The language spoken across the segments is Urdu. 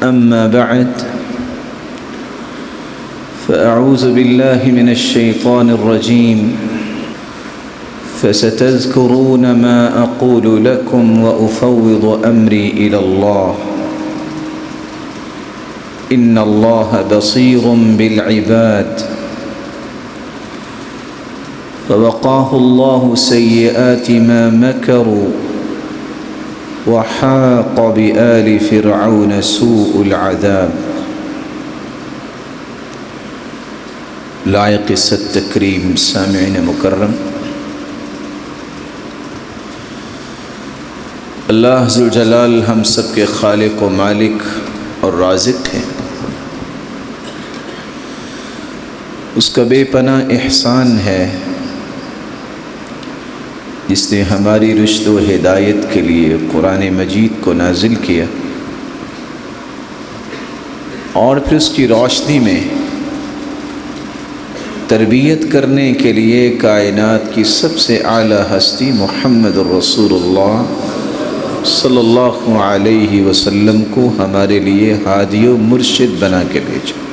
أما بعد فأعوذ بالله من الشيطان الرجيم فستذكرون ما أقول لكم وأفوض أمري إلى الله إن الله بصير بالعباد فوقاه الله سيئات ما مكروا وحاق بآل فرعون سوء العذاب. لائق عزت تکریم سامعین مکرم، اللہ ذوالجلال ہم سب کے خالق و مالک اور رازق ہیں۔ اس کا بے پناہ احسان ہے جس نے ہماری رشد و ہدایت کے لیے قرآن مجید کو نازل کیا اور پھر اس کی روشنی میں تربیت کرنے کے لیے کائنات کی سب سے اعلیٰ ہستی محمد الرسول اللہ صلی اللہ علیہ وسلم کو ہمارے لیے ہادی و مرشد بنا کے بھیجا۔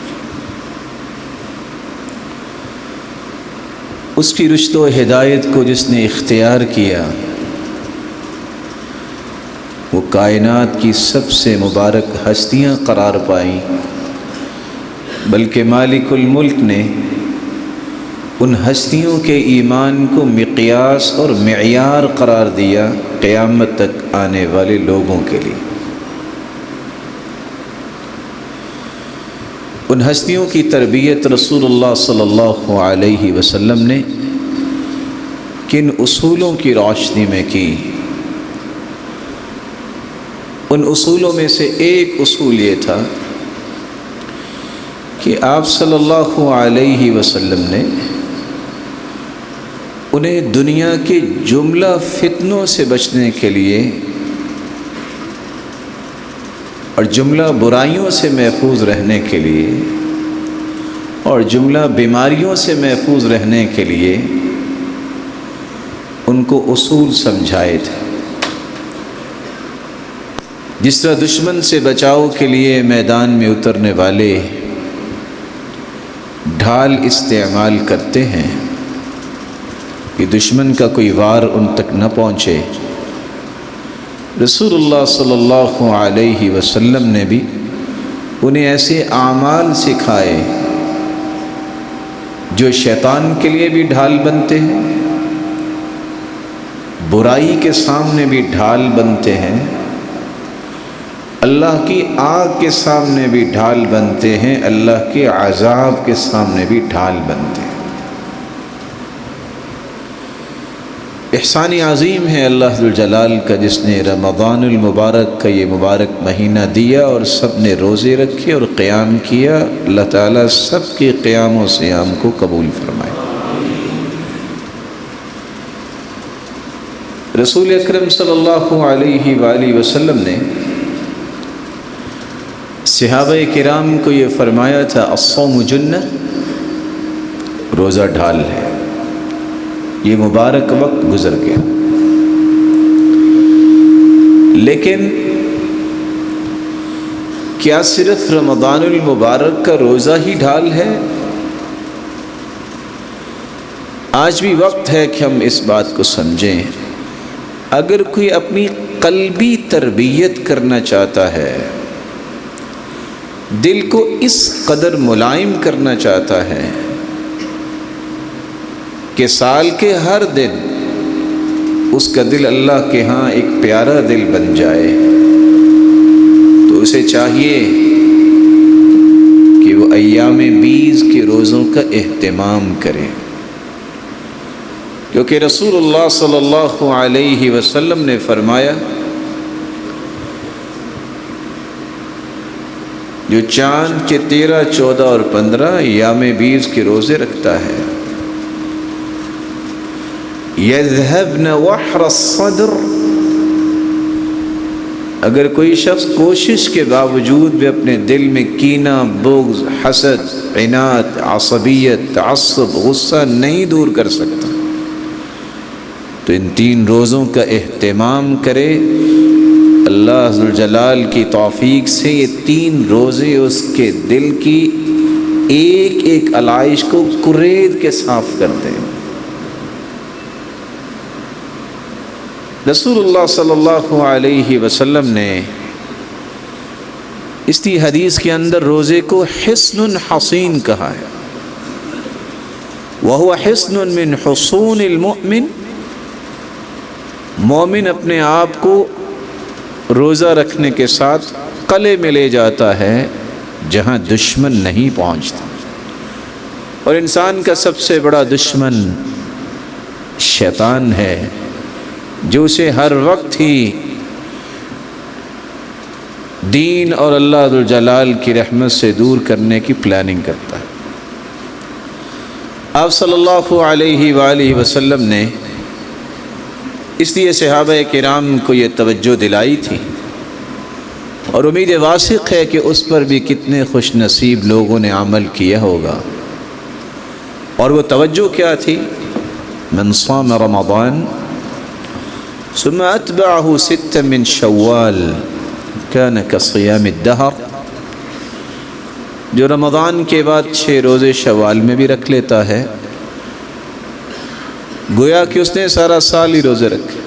اس کی رشد و ہدایت کو جس نے اختیار کیا وہ کائنات کی سب سے مبارک ہستیاں قرار پائیں، بلکہ مالک الملک نے ان ہستیوں کے ایمان کو مقیاس اور معیار قرار دیا قیامت تک آنے والے لوگوں کے لیے۔ ان ہستیوں کی تربیت رسول اللہ صلی اللہ علیہ وسلم نے کن اصولوں کی روشنی میں کی؟ ان اصولوں میں سے ایک اصول یہ تھا کہ آپ صلی اللہ علیہ وسلم نے انہیں دنیا کے جملہ فتنوں سے بچنے کے لیے اور جملہ برائیوں سے محفوظ رہنے کے لیے اور جملہ بیماریوں سے محفوظ رہنے کے لیے ان کو اصول سمجھائے تھے۔ جس طرح دشمن سے بچاؤ کے لیے میدان میں اترنے والے ڈھال استعمال کرتے ہیں کہ دشمن کا کوئی وار ان تک نہ پہنچے، رسول اللہ صلی اللہ علیہ وسلم نے بھی انہیں ایسے اعمال سکھائے جو شیطان کے لیے بھی ڈھال بنتے ہیں، برائی کے سامنے بھی ڈھال بنتے ہیں، اللہ کی آگ کے سامنے بھی ڈھال بنتے ہیں، اللہ کے عذاب کے سامنے بھی ڈھال بنتے ہیں۔ احسان عظیم ہے اللہ ذوالجلال کا جس نے رمضان المبارک کا یہ مبارک مہینہ دیا اور سب نے روزے رکھے اور قیام کیا۔ اللہ تعالیٰ سب کے قیام و صیام کو قبول فرمائے۔ رسول اکرم صلی اللہ علیہ وآلہ وسلم نے صحابہ کرام کو یہ فرمایا تھا الصوم جنہ، روزہ ڈھال ہے۔ یہ مبارک وقت گزر گیا، لیکن کیا صرف رمضان المبارک کا روزہ ہی ڈھال ہے؟ آج بھی وقت ہے کہ ہم اس بات کو سمجھیں۔ اگر کوئی اپنی قلبی تربیت کرنا چاہتا ہے، دل کو اس قدر ملائم کرنا چاہتا ہے کہ سال کے ہر دن اس کا دل اللہ کے ہاں ایک پیارا دل بن جائے، تو اسے چاہیے کہ وہ ایام بیز کے روزوں کا اہتمام کرے، کیونکہ رسول اللہ صلی اللہ علیہ وسلم نے فرمایا جو چاند کے 13، 14 اور 15 ایام بیز کے روزے رکھتا ہے یذهبن وحر الصدر، اگر کوئی شخص کوشش کے باوجود بھی اپنے دل میں کینہ، بغض، حسد، عناد، عصبیت، تعصب، غصہ نہیں دور کر سکتا تو ان 3 روزوں کا اہتمام کرے، اللہ ذوالجلال کی توفیق سے یہ 3 روزے اس کے دل کی ایک ایک علائش کو کرید کے صاف کرتے ہیں۔ رسول اللہ صلی اللہ علیہ وسلم نے اس کی حدیث کے اندر روزے کو حصن حصین کہا ہے، وَهُوَ حِصْنٌ مِّنْ حُصُونِ الْمُؤْمِنِ۔ مومن اپنے آپ کو روزہ رکھنے کے ساتھ قلعے میں لے جاتا ہے جہاں دشمن نہیں پہنچتا، اور انسان کا سب سے بڑا دشمن شیطان ہے، جو اسے ہر وقت ہی دین اور اللہ ذوالجلال کی رحمت سے دور کرنے کی پلاننگ کرتا ہے۔ آپ صلی اللہ علیہ وآلہ وسلم نے اس لیے صحابہ کرام کو یہ توجہ دلائی تھی، اور امید واثق ہے کہ اس پر بھی کتنے خوش نصیب لوگوں نے عمل کیا ہوگا۔ اور وہ توجہ کیا تھی؟ من صام رمضان ثم اتبعه 6 من شوال كان كصيام الدهر۔ جو رمضان کے بعد 6 روزے شوال میں بھی رکھ لیتا ہے، گویا کہ اس نے سارا سال ہی روزے رکھے۔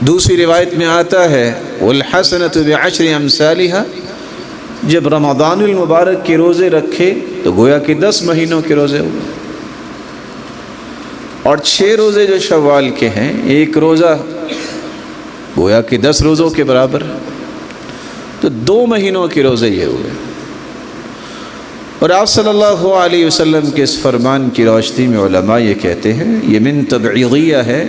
دوسری روایت میں آتا ہے والحسنة بعشر امثالها، جب رمضان المبارک کے روزے رکھے تو گویا کہ 10 مہینوں کے روزے ہوئے، اور 6 روزے جو شوال کے ہیں، ایک روزہ گویا کہ 10 روزوں کے برابر، تو 2 مہینوں کے روزے یہ ہوئے۔ اور آپ صلی اللہ علیہ وسلم کے اس فرمان کی روشنی میں علماء یہ کہتے ہیں یہ من تبعیضیہ ہے،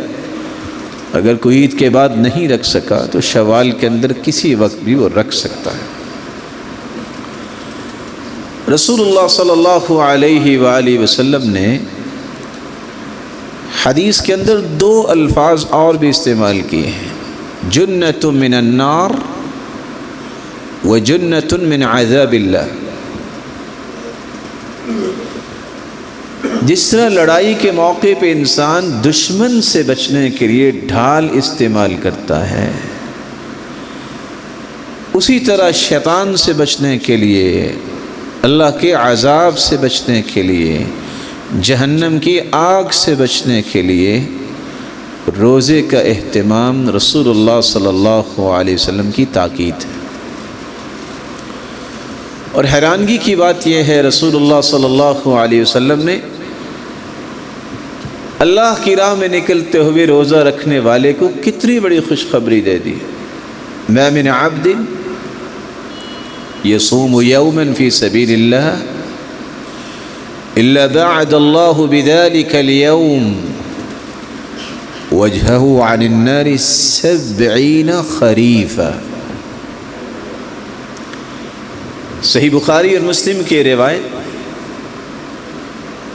اگر کوئی عید کے بعد نہیں رکھ سکا تو شوال کے اندر کسی وقت بھی وہ رکھ سکتا ہے۔ رسول اللہ صلی اللہ علیہ وآلہ وسلم نے حدیث کے اندر 2 الفاظ اور بھی استعمال کیے ہیں، جنۃ من النار وجنۃ من عذاب اللہ۔ جس طرح لڑائی کے موقع پہ انسان دشمن سے بچنے کے لیے ڈھال استعمال کرتا ہے، اسی طرح شیطان سے بچنے کے لیے، اللہ کے عذاب سے بچنے کے لیے، جہنم کی آگ سے بچنے کے لیے روزے کا اہتمام رسول اللہ صلی اللہ علیہ وسلم کی تاکید ہے۔ اور حیرانگی کی بات یہ ہے، رسول اللہ صلی اللہ علیہ وسلم نے اللہ کی راہ میں نکلتے ہوئے روزہ رکھنے والے کو کتنی بڑی خوشخبری دے دی، ما من عبد یصوم یوما فی سبیل اللہ الا بعد اللہ بذلك اليوم وجهه عن النار 70 خریفا۔ صحیح بخاری اور مسلم کی روایت،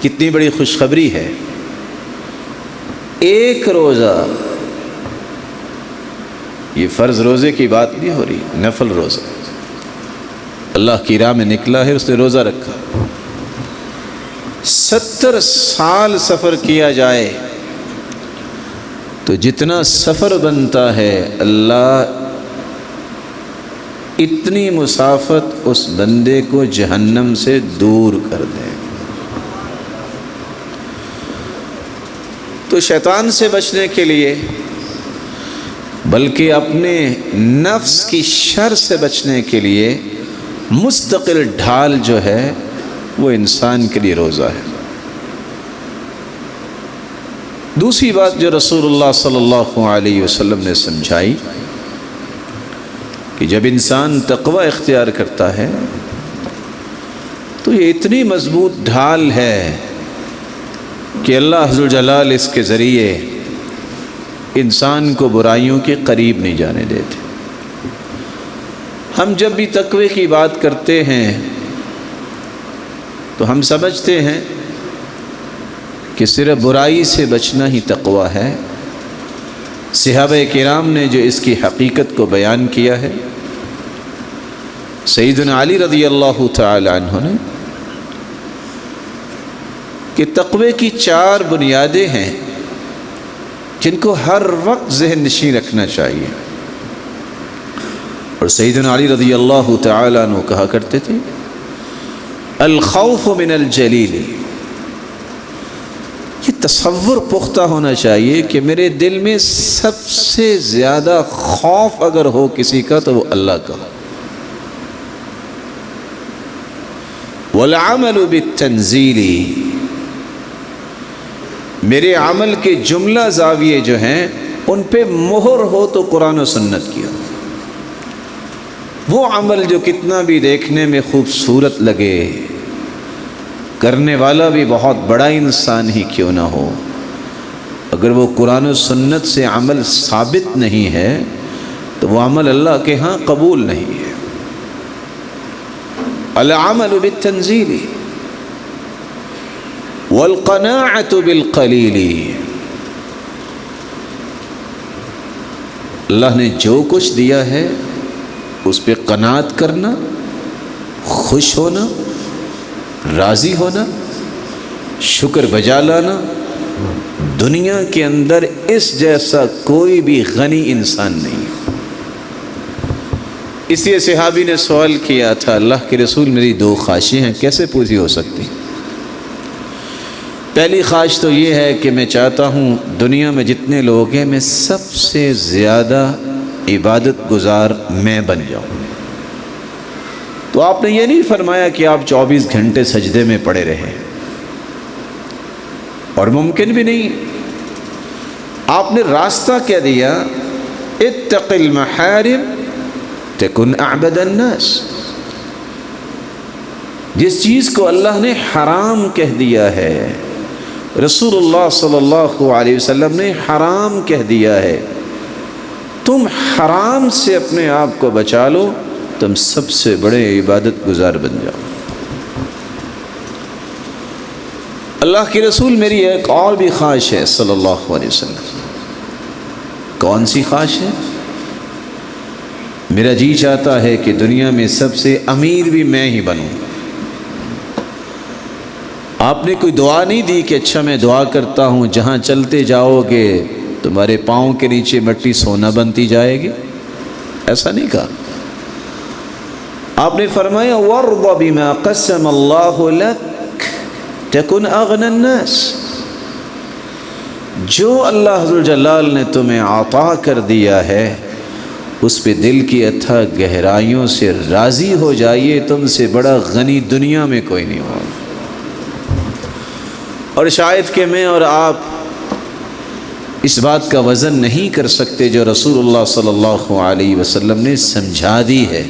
کتنی بڑی خوشخبری ہے۔ ایک روزہ، یہ فرض روزے کی بات نہیں ہو رہی، نفل روزہ، اللہ کی راہ میں نکلا ہے، اس نے روزہ رکھا، 70 سال سفر کیا جائے تو جتنا سفر بنتا ہے اللہ اتنی مسافت اس بندے کو جہنم سے دور کر دے۔ تو شیطان سے بچنے کے لیے، بلکہ اپنے نفس کی شر سے بچنے کے لیے مستقل ڈھال جو ہے وہ انسان کے لیے روزہ ہے۔ دوسری بات جو رسول اللہ صلی اللہ علیہ وسلم نے سمجھائی کہ جب انسان تقوی اختیار کرتا ہے تو یہ اتنی مضبوط ڈھال ہے کہ اللہ ذوالجلال اس کے ذریعے انسان کو برائیوں کے قریب نہیں جانے دیتے۔ ہم جب بھی تقوی کی بات کرتے ہیں تو ہم سمجھتے ہیں کہ صرف برائی سے بچنا ہی تقوی ہے۔ صحابہ کرام نے جو اس کی حقیقت کو بیان کیا ہے، سیدنا علی رضی اللہ تعالی عنہ نے، کہ تقوی کی 4 بنیادیں ہیں جن کو ہر وقت ذہن نشین رکھنا چاہیے۔ اور سیدنا علی رضی اللہ تعالیٰ عنہ کہا کرتے تھے الخوف من الجلیل، یہ تصور پختہ ہونا چاہیے کہ میرے دل میں سب سے زیادہ خوف اگر ہو کسی کا تو وہ اللہ کا ہو۔ والعمل بالتنزیل، میرے عمل کے جملہ زاویے جو ہیں ان پہ مہر ہو تو قرآن و سنت کی ہو۔ وہ عمل جو کتنا بھی دیکھنے میں خوبصورت لگے، کرنے والا بھی بہت بڑا انسان ہی کیوں نہ ہو، اگر وہ قرآن و سنت سے عمل ثابت نہیں ہے تو وہ عمل اللہ کے ہاں قبول نہیں ہے۔ العمل بالتنزیل والقناعۃ بالقلیل، اللہ نے جو کچھ دیا ہے اس پہ قناعت کرنا، خوش ہونا، راضی ہونا، شکر بجا لانا۔ دنیا کے اندر اس جیسا کوئی بھی غنی انسان نہیں۔ اس لیے صحابی نے سوال کیا تھا اللہ کے رسول میری 2 خواہشیں ہیں، کیسے پوری ہو سکتی؟ پہلی خواہش تو یہ ہے کہ میں چاہتا ہوں دنیا میں جتنے لوگ ہیں میں سب سے زیادہ عبادت گزار میں بن جاؤں۔ تو آپ نے یہ نہیں فرمایا کہ آپ 24 گھنٹے سجدے میں پڑے رہے، اور ممکن بھی نہیں۔ آپ نے راستہ کیا دیا؟ اتق المحارم تکن اعبد الناس۔ جس چیز کو اللہ نے حرام کہہ دیا ہے، رسول اللہ صلی اللہ علیہ وسلم نے حرام کہہ دیا ہے، تم حرام سے اپنے آپ کو بچا لو، تم سب سے بڑے عبادت گزار بن جاؤ۔ اللہ کے رسول میری ایک اور بھی خواہش ہے صلی اللہ علیہ وسلم۔ کون سی خواہش ہے؟ میرا جی چاہتا ہے کہ دنیا میں سب سے امیر بھی میں ہی بنوں۔ آپ نے کوئی دعا نہیں دی کہ اچھا میں دعا کرتا ہوں جہاں چلتے جاؤ گے تمہارے پاؤں کے نیچے مٹی سونا بنتی جائے گی، ایسا نہیں کہا۔ آپ نے فرمایا وَارْضَ بِمَا قَسَّمَ اللَّهُ لَكَ تَكُنْ أَغْنَى النَّاسِ، جو اللہ ذوالجلال نے تمہیں عطا کر دیا ہے اس پہ دل کی اتھا گہرائیوں سے راضی ہو جائیے، تم سے بڑا غنی دنیا میں کوئی نہیں ہو۔ اور شاید کہ میں اور آپ اس بات کا وزن نہیں کر سکتے جو رسول اللہ صلی اللہ علیہ وسلم نے سمجھا دی ہے۔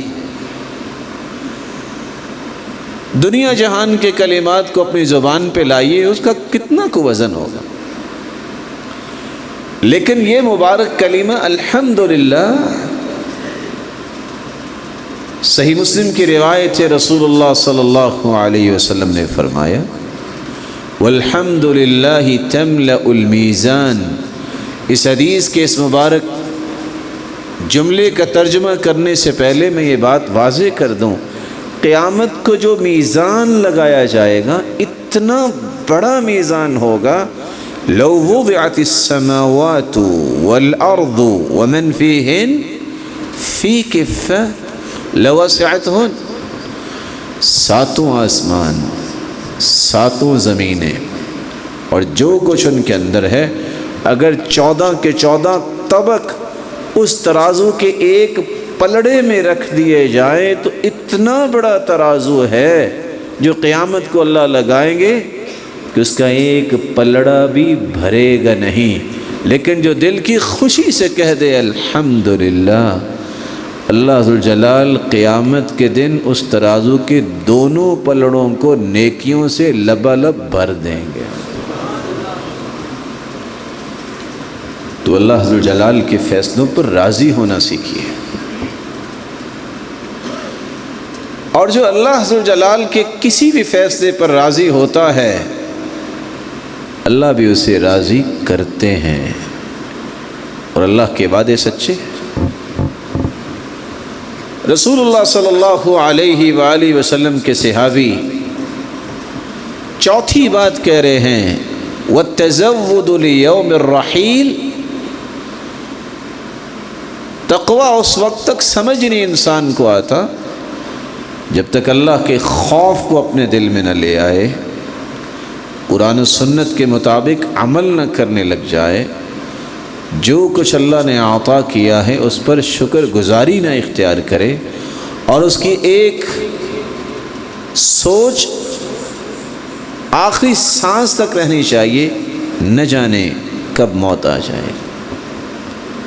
دنیا جہان کے کلمات کو اپنی زبان پہ لائیے، اس کا کتنا کو وزن ہوگا، لیکن یہ مبارک کلمہ الحمدللہ، صحیح مسلم کی روایت ہے، رسول اللہ صلی اللہ علیہ وسلم نے فرمایا والحمدللہ تملأ المیزان۔ اس حدیث کے اس مبارک جملے کا ترجمہ کرنے سے پہلے میں یہ بات واضح کر دوں، قیامت کو جو میزان لگایا جائے گا اتنا بڑا میزان ہوگا، لو وضعت السماوات والارض ومن فیہن فی کفہ لوسعتہن، 7 آسمان، 7 زمینیں اور جو کچھ ان کے اندر ہے، اگر 14 کے 14 طبق اس ترازو کے ایک پلڑے میں رکھ دیے جائیں تو اتنا بڑا ترازو ہے جو قیامت کو اللہ لگائیں گے کہ اس کا ایک پلڑا بھی بھرے گا نہیں۔ لیکن جو دل کی خوشی سے کہہ دے الحمدللہ، اللہ ذوالجلال قیامت کے دن اس ترازو کے دونوں پلڑوں کو نیکیوں سے لبالب بھر دیں گے۔ تو اللہ ذوالجلال کے فیصلوں پر راضی ہونا سیکھیے، اور جو اللہ ذوالجلال کے کسی بھی فیصلے پر راضی ہوتا ہے اللہ بھی اسے راضی کرتے ہیں، اور اللہ کے وعدے سچے۔ رسول اللہ صلی اللہ علیہ وآلہ وسلم کے صحابی چوتھی بات کہہ رہے ہیں وَالتَّزَوُّدُ لِيَوْمِ الرَّحِيلِ، تقویٰ اس وقت تک سمجھ نہیں انسان کو آتا جب تک اللہ کے خوف کو اپنے دل میں نہ لے آئے، قرآن و سنت کے مطابق عمل نہ کرنے لگ جائے، جو کچھ اللہ نے عطا کیا ہے اس پر شکر گزاری نہ اختیار کرے، اور اس کی ایک سوچ آخری سانس تک رہنی چاہیے، نہ جانے کب موت آ جائے،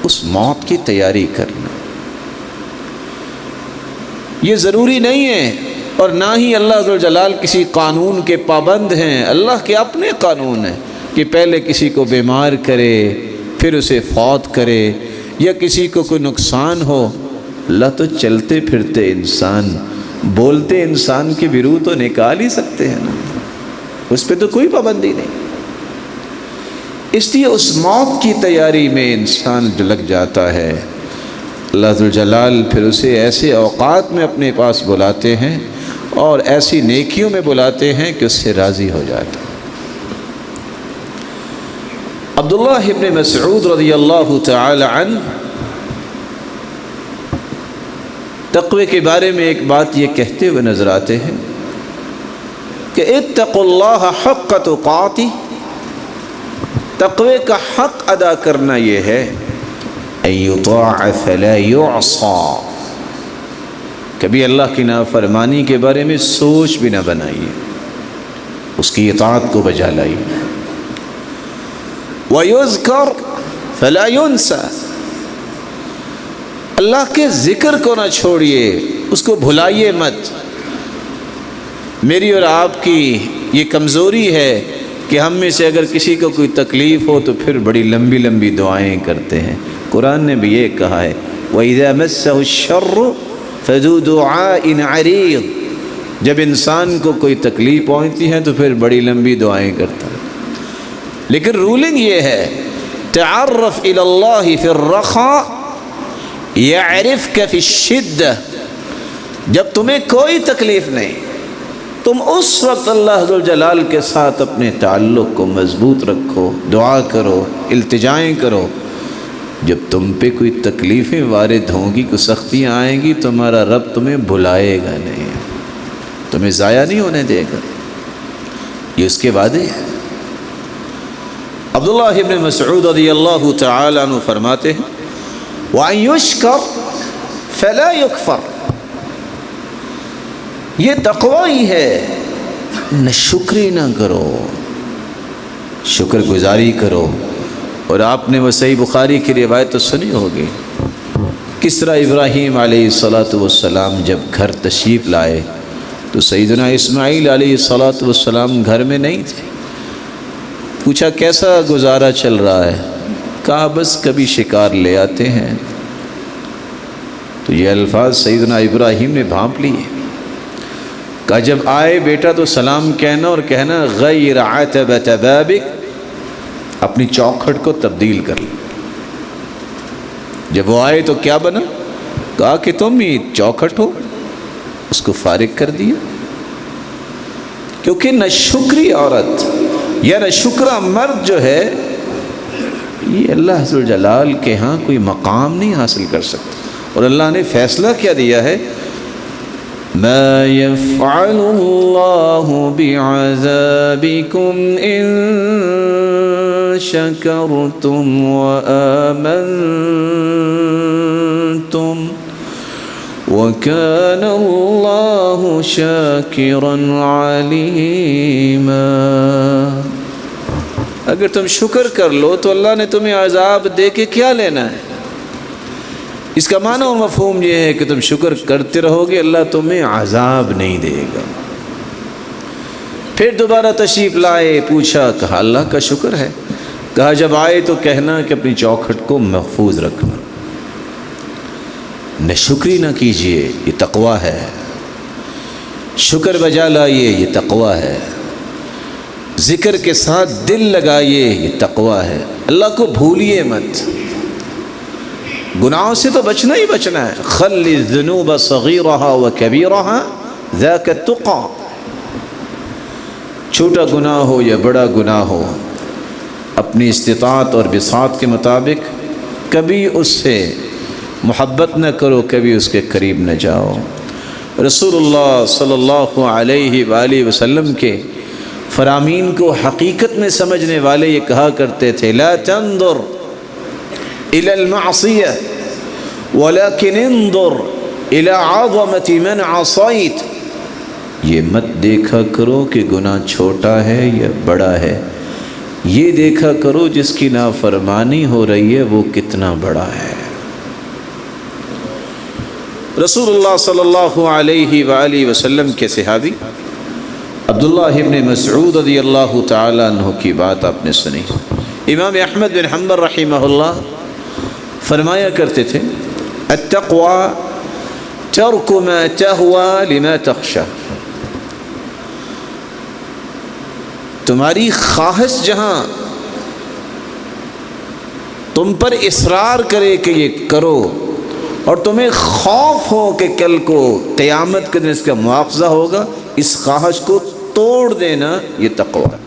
اس موت کی تیاری کرنا۔ یہ ضروری نہیں ہے، اور نہ ہی اللہ ذوالجلال کسی قانون کے پابند ہیں، اللہ کے اپنے قانون ہیں کہ پہلے کسی کو بیمار کرے پھر اسے فوت کرے، یا کسی کو کوئی نقصان ہو۔ اللہ تو چلتے پھرتے انسان، بولتے انسان کے بھی روح تو نکال ہی سکتے ہیں نا، اس پہ تو کوئی پابندی نہیں۔ اس لیے اس موت کی تیاری میں انسان جو لگ جاتا ہے، اللہ ذوالجلال پھر اسے ایسے اوقات میں اپنے پاس بلاتے ہیں اور ایسی نیکیوں میں بلاتے ہیں کہ اس سے راضی ہو جاتا ہے۔ عبداللہ ابن مسعود رضی اللہ تعالی عنہ تقوی کے بارے میں ایک بات یہ کہتے ہوئے نظر آتے ہیں کہ اتقوا اللہ حق تقاتہ، تقوی کا حق ادا کرنا یہ ہے ان یطاع فلا یعصى، کبھی اللہ کی نافرمانی کے بارے میں سوچ بھی نہ بنائیے، اس کی اطاعت کو بجا لائیے۔ وَيُذْكَرْ فَلَا يُنْسَى، اللہ کے ذکر کو نہ چھوڑیے، اس کو بھلائیے مت۔ میری اور آپ کی یہ کمزوری ہے کہ ہم میں سے اگر کسی کو کوئی تکلیف ہو تو پھر بڑی لمبی لمبی دعائیں کرتے ہیں۔ قرآن نے بھی یہ کہا ہے وَإِذَا مَسَّهُ الشَّرُّ فَذُو دُعَاءٍ عَرِيضٍ، جب انسان کو کوئی تکلیف پہنچتی ہے تو پھر بڑی لمبی دعائیں کرتا ہے۔ لیکن رولنگ یہ ہے تعرف الی اللہ فی الرخاء یعرفک فی الشدہ، جب تمہیں کوئی تکلیف نہیں تم اس وقت اللہ ذوالجلال کے ساتھ اپنے تعلق کو مضبوط رکھو، دعا کرو، التجائیں کرو۔ جب تم پہ کوئی تکلیفیں وارد ہوں گی، کوئی سختیاں آئیں گی، تمہارا رب تمہیں بھلائے گا نہیں، تمہیں ضائع نہیں ہونے دے گا، یہ اس کے وعدے ہیں۔ عبداللہ ابن مسعود رضی اللہ تعالی عنہ فرماتے ہیں وَأَن يُشْكَرْ فَلَا يُكْفَرْ، یہ تقوی ہی ہے، ناشکری نہ کرو، شکر گزاری کرو۔ اور آپ نے وہ صحیح بخاری کی روایت تو سنی ہوگی، کس طرح ابراہیم علیہ السلام جب گھر تشریف لائے تو سیدنا اسماعیل علیہ السلام گھر میں نہیں تھے۔ پوچھا کیسا گزارا چل رہا ہے؟ کہا بس کبھی شکار لے آتے ہیں۔ تو یہ الفاظ سیدنا ابراہیم نے بھانپ لیے، کہا جب آئے بیٹا تو سلام کہنا اور کہنا غیر عتبۃ بابک، اپنی چوکھٹ کو تبدیل کر لیں۔ جب وہ آئے تو کیا بنا؟ کہا کہ تم ہی چوکھٹ ہو، اس کو فارغ کر دیا۔ کیونکہ ناشکری عورت یا ناشکرا مرد جو ہے یہ اللہ ذوالجلال کے ہاں کوئی مقام نہیں حاصل کر سکتا۔ اور اللہ نے فیصلہ کیا دیا ہے ما يفعل اللہ بعذابکم ان شکرتم وآمنتم وَكَانَ اللَّهُ شَاكِرًا عَلِيمًا۔ اگر تم شکر کر لو تو اللہ نے تمہیں عذاب دے کے کیا لینا ہے؟ اس کا معنی اور مفہوم یہ ہے کہ تم شکر کرتے رہو گے، اللہ تمہیں عذاب نہیں دے گا۔ پھر دوبارہ تشریف لائے، پوچھا، کہا اللہ کا شکر ہے۔ کہا جب آئے تو کہنا کہ اپنی چوکھٹ کو محفوظ رکھنا، ناشکری نہ کیجیے، یہ تقوی ہے۔ شکر بجا لائیے، یہ تقوی ہے۔ ذکر کے ساتھ دل لگائیے، یہ تقوی ہے۔ اللہ کو بھولیے مت، گناہوں سے تو بچنا ہی بچنا ہے۔ خل الذنوب صغیرها وکبیرها ذاک التقی، چھوٹا گناہ ہو یا بڑا گناہ ہو، اپنی استطاعت اور بساط کے مطابق کبھی اس سے محبت نہ کرو کبھی اس کے قریب نہ جاؤ۔ رسول اللہ صلی اللہ علیہ وآلہ وسلم کے فرامین کو حقیقت میں سمجھنے والے یہ کہا کرتے تھے لا تنظر الى المعصیہ ولكن انظر الى عظمت من عصیت، یہ مت دیکھا کرو کہ گناہ چھوٹا ہے یا بڑا ہے، یہ دیکھا کرو جس کی نافرمانی ہو رہی ہے وہ کتنا بڑا ہے۔ رسول اللہ صلی اللہ علیہ وآلہ وسلم کے صحابی عبداللہ ابن مسعود رضی اللہ تعالیٰ عنہ کی بات آپ نے سنی۔ امام احمد بن حنبل رحمہ اللہ فرمایا کرتے تھے التقوی ترک ما تهوى لما تخشى، تمہاری خواہش جہاں تم پر اصرار کرے کہ یہ کرو اور تمہیں خوف ہو کہ کل کو قیامت کے دن اس کا مواخذہ ہوگا، اس خواہش کو توڑ دینا یہ تقوی ہے۔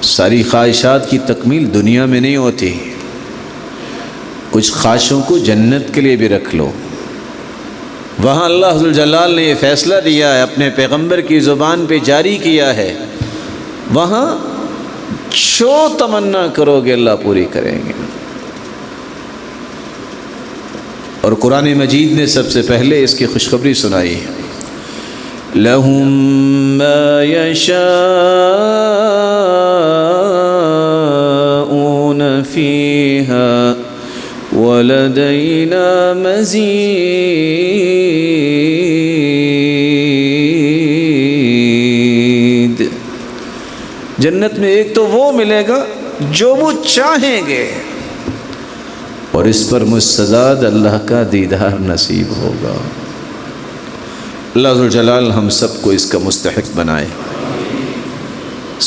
ساری خواہشات کی تکمیل دنیا میں نہیں ہوتی، کچھ خواہشوں کو جنت کے لیے بھی رکھ لو۔ وہاں اللہ ذوالجلال نے یہ فیصلہ دیا ہے، اپنے پیغمبر کی زبان پہ جاری کیا ہے، وہاں جو تمنا کرو گے اللہ پوری کریں گے۔ اور قرآن مجید نے سب سے پہلے اس کی خوشخبری سنائی ہے لَهُم مَّا يَشَاءُونَ فِيهَا وَلَدَيْنَا مَزِيدٌ، جنت میں ایک تو وہ ملے گا جو وہ چاہیں گے، اور اس پر مستزاد اللہ کا دیدار نصیب ہوگا۔ اللہ ذوالجلال ہم سب کو اس کا مستحق بنائے۔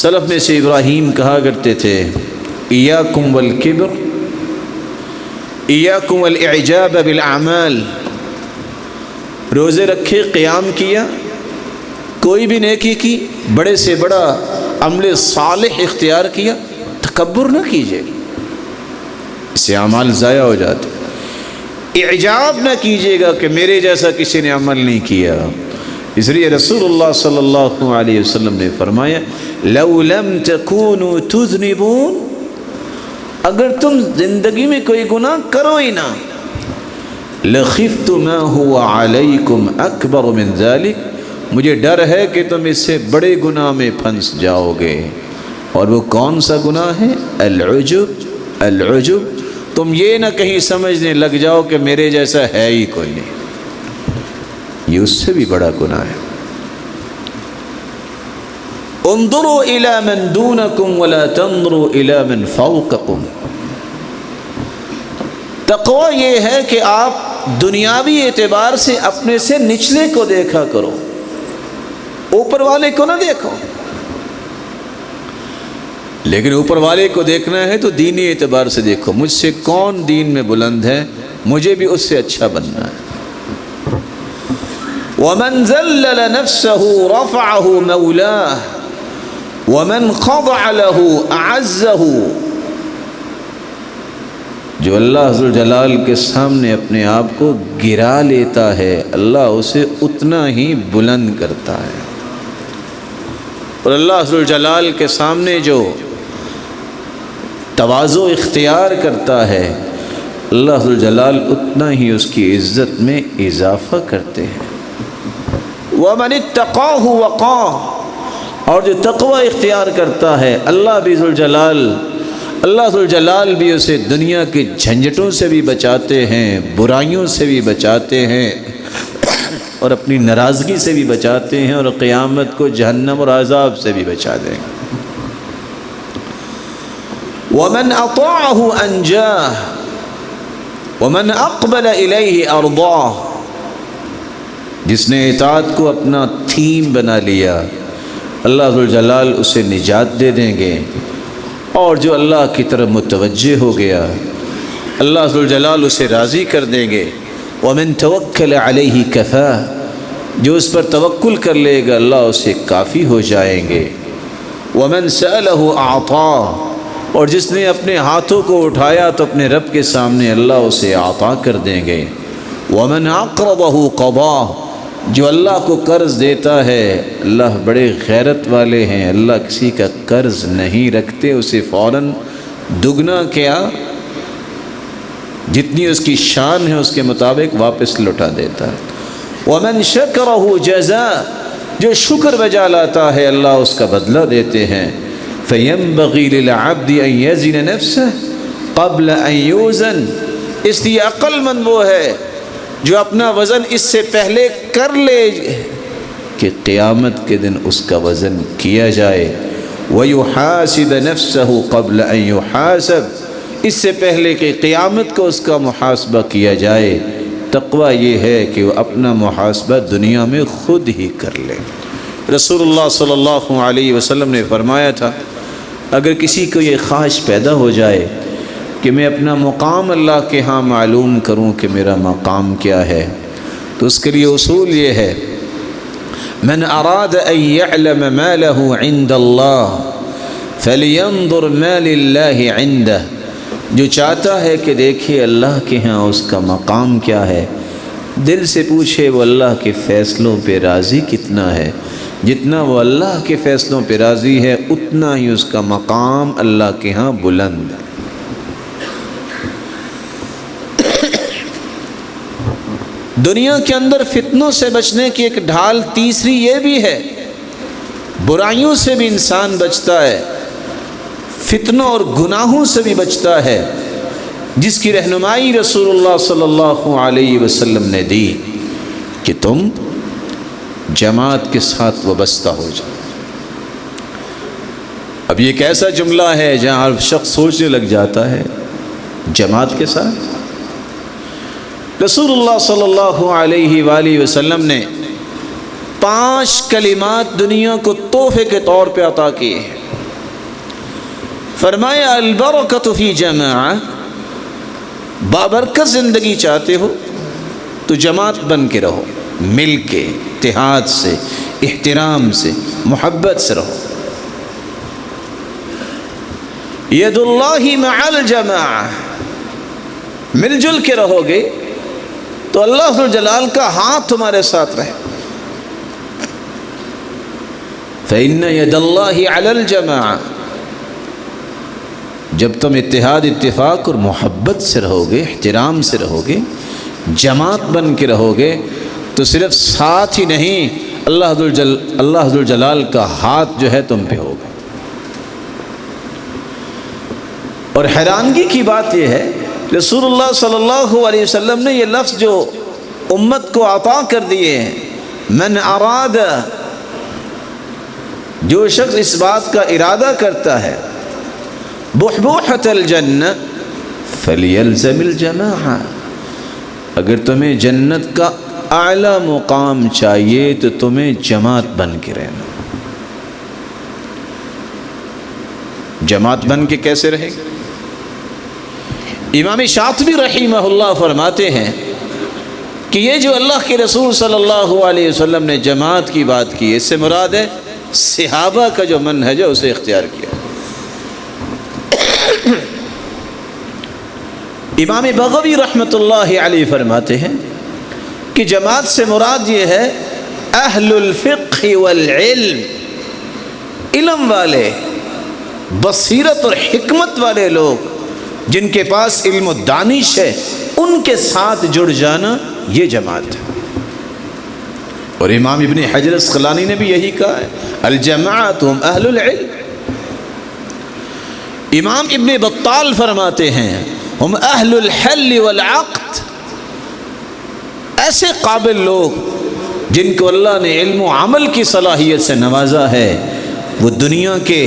سلف میں سے ابراہیم کہا کرتے تھے ایاکم والکبر ایاکم والاعجاب بالاعمال، روزے رکھے، قیام کیا، کوئی بھی نیکی کی، بڑے سے بڑا عمل صالح اختیار کیا، تکبر نہ کیجیے، اس سے اعمال ضائع ہو جاتے۔ اعجاب نہ کیجیے گا کہ میرے جیسا کسی نے عمل نہیں کیا، اس لیے رسول اللہ صلی اللہ علیہ وسلم نے فرمایا لو لم تکونوا تذنبون، اگر تم زندگی میں کوئی گناہ کرو ہی نہ، لخفت ما هو علیکم اکبر من ذلک، مجھے ڈر ہے کہ تم اس سے بڑے گناہ میں پھنس جاؤ گے، اور وہ کون سا گناہ ہے؟ العجب، العجب، تم یہ نہ کہیں سمجھنے لگ جاؤ کہ میرے جیسا ہے ہی کوئی نہیں، یہ اس سے بھی بڑا گناہ ہے۔ انظروا الی من دونکم ولا تنظروا الی من فوقکم، تقوی یہ ہے کہ آپ دنیاوی اعتبار سے اپنے سے نچلے کو دیکھا کرو، اوپر والے کو نہ دیکھو، لیکن اوپر والے کو دیکھنا ہے تو دینی اعتبار سے دیکھو، مجھ سے کون دین میں بلند ہے، مجھے بھی اس سے اچھا بننا ہے۔ وَمَنْ ذَلَّلَ نَفْسَهُ رَفَعَهُ مَوْلَاهُ وَمَنْ خَضَعَ لَهُ أَعَزَّهُ، جو اللہ ذوالجلال کے سامنے اپنے آپ کو گرا لیتا ہے اللہ اسے اتنا ہی بلند کرتا ہے، اور اللہ ذوالجلال کے سامنے جو تواضع اختیار کرتا ہے اللہ ذوالجلال اتنا ہی اس کی عزت میں اضافہ کرتے ہیں۔ وَمَنِ اتَّقَاهُ وَقَاهُ، اور جو تقوی اختیار کرتا ہے اللہ ذوالجلال بھی اسے دنیا کے جھنجھٹوں سے بھی بچاتے ہیں، برائیوں سے بھی بچاتے ہیں، اور اپنی ناراضگی سے بھی بچاتے ہیں، اور قیامت کو جہنم اور عذاب سے بھی بچا دیں گے۔ وَمَنْ أَطَاعَهُ أَنْجَاهُ وَمَنْ أَقْبَلَ إِلَيْهِ أَرْضَاهُ، جس نے اطاعت کو اپنا تھیم بنا لیا اللہ ذوالجلال اسے نجات دے دیں گے، اور جو اللہ کی طرف متوجہ ہو گیا اللہ ذوالجلال اسے راضی کر دیں گے۔ وَمَنْ تَوَكَّلَ عَلَيْهِ كَفَاهُ، جو اس پر توکل کر لے گا اللہ اسے کافی ہو جائیں گے۔ وَمَنْ سَأَلَهُ أَعْطَاهُ، اور جس نے اپنے ہاتھوں کو اٹھایا تو اپنے رب کے سامنے اللہ اسے عطا کر دیں گے۔ وَمَنْ أَقْرَضَهُ قَضَاهُ، جو اللہ کو قرض دیتا ہے، اللہ بڑے غیرت والے ہیں، اللہ کسی کا قرض نہیں رکھتے، اسے فوراً دگنا کیا جتنی اس کی شان ہے اس کے مطابق واپس لوٹا دیتا ہے۔ وَمَنْ شَكَرَهُ جَزَاءَ، جو شکر بجا لاتا ہے اللہ اس کا بدلہ دیتے ہیں۔ فَيَنبَغِي لِلْعَبْدِ أَنْ يَزِنَ نَفْسَهُ قَبْلَ أَنْ يُوزَنَ، اس لیے عقل مند وہ ہے جو اپنا وزن اس سے پہلے کر لے کہ قیامت کے دن اس کا وزن کیا جائے۔ وَيُحَاسِبَ نَفْسَهُ قَبْلَ أَنْ يُحَاسَبَ، اس سے پہلے کہ قیامت کو اس کا محاسبہ کیا جائے۔ تقویٰ یہ ہے کہ وہ اپنا محاسبہ دنیا میں خود ہی کر لے۔ رسول اللہ صلی اللہ علیہ وسلم نے فرمایا تھا، اگر کسی کو یہ خواہش پیدا ہو جائے کہ میں اپنا مقام اللہ کے ہاں معلوم کروں کہ میرا مقام کیا ہے، تو اس کے لیے اصول یہ ہے، من اراد ان يعلم ما له عند اللہ فلينظر ما للہ عنده، جو چاہتا ہے کہ دیکھے اللہ کے ہاں اس کا مقام کیا ہے، دل سے پوچھے وہ اللہ کے فیصلوں پہ راضی کتنا ہے، جتنا وہ اللہ کے فیصلوں پہ راضی ہے اتنا ہی اس کا مقام اللہ کے ہاں بلند ہے۔ دنیا کے اندر فتنوں سے بچنے کی ایک ڈھال تیسری یہ بھی ہے، برائیوں سے بھی انسان بچتا ہے، فتنوں اور گناہوں سے بھی بچتا ہے، جس کی رہنمائی رسول اللہ صلی اللہ علیہ وسلم نے دی کہ تم جماعت کے ساتھ وابستہ ہو جاؤ۔ اب یہ ایک ایسا جملہ ہے جہاں ہر شخص سوچنے لگ جاتا ہے، جماعت کے ساتھ؟ رسول اللہ صلی اللہ علیہ وآلہ وسلم نے 5 کلمات دنیا کو تحفے کے طور پہ عطا کیے ہیں۔ فرمایا البرکۃ فی جماعہ، بابرکت زندگی چاہتے ہو تو جماعت بن کے رہو، مل کے، اتحاد سے، احترام سے، محبت سے رہو۔ ید اللہ مع الجماعہ، مل جل کے رہو گے تو اللہ ذو الجلال کا ہاتھ تمہارے ساتھ رہے۔ فإن ید اللہ علی الجماعہ، جب تم اتحاد، اتفاق اور محبت سے رہو گے، احترام سے رہو گے، جماعت بن کے رہو گے، تو صرف ساتھ ہی نہیں، اللہ ذو الجلال کا ہاتھ جو ہے تم پہ ہوگا۔ اور حیرانگی کی بات یہ ہے، رسول اللہ صلی اللہ علیہ وسلم نے یہ لفظ جو امت کو عطا کر دیے ہیں، من اراد، جو شخص اس بات کا ارادہ کرتا ہے، بحبوحۃ الجنہ فلیلزم الجماعہ، اگر تمہیں جنت کا اعلیٰ مقام چاہیے تو تمہیں جماعت بن کے رہنا۔ جماعت بن کے کیسے رہے گا؟ امام شاطبی رحمہ اللہ فرماتے ہیں کہ یہ جو اللہ کے رسول صلی اللہ علیہ وسلم نے جماعت کی بات کی، اس سے مراد ہے صحابہ کا جو منہج ہے اسے اختیار کیا۔ امام بغوی رحمۃ اللہ علیہ فرماتے ہیں کہ جماعت سے مراد یہ ہے اہل الفقہ والعلم، علم والے، بصیرت اور حکمت والے لوگ جن کے پاس علم و دانش ہے، ان کے ساتھ جڑ جانا یہ جماعت ہے۔ اور امام ابن حجر اسقلانی نے بھی یہی کہا ہے، الجماعت ہم اہل العلم۔ امام ابن بطال فرماتے ہیں ہم اہل الحل والعقد، ایسے قابل لوگ جن کو اللہ نے علم و عمل کی صلاحیت سے نوازا ہے، وہ دنیا کے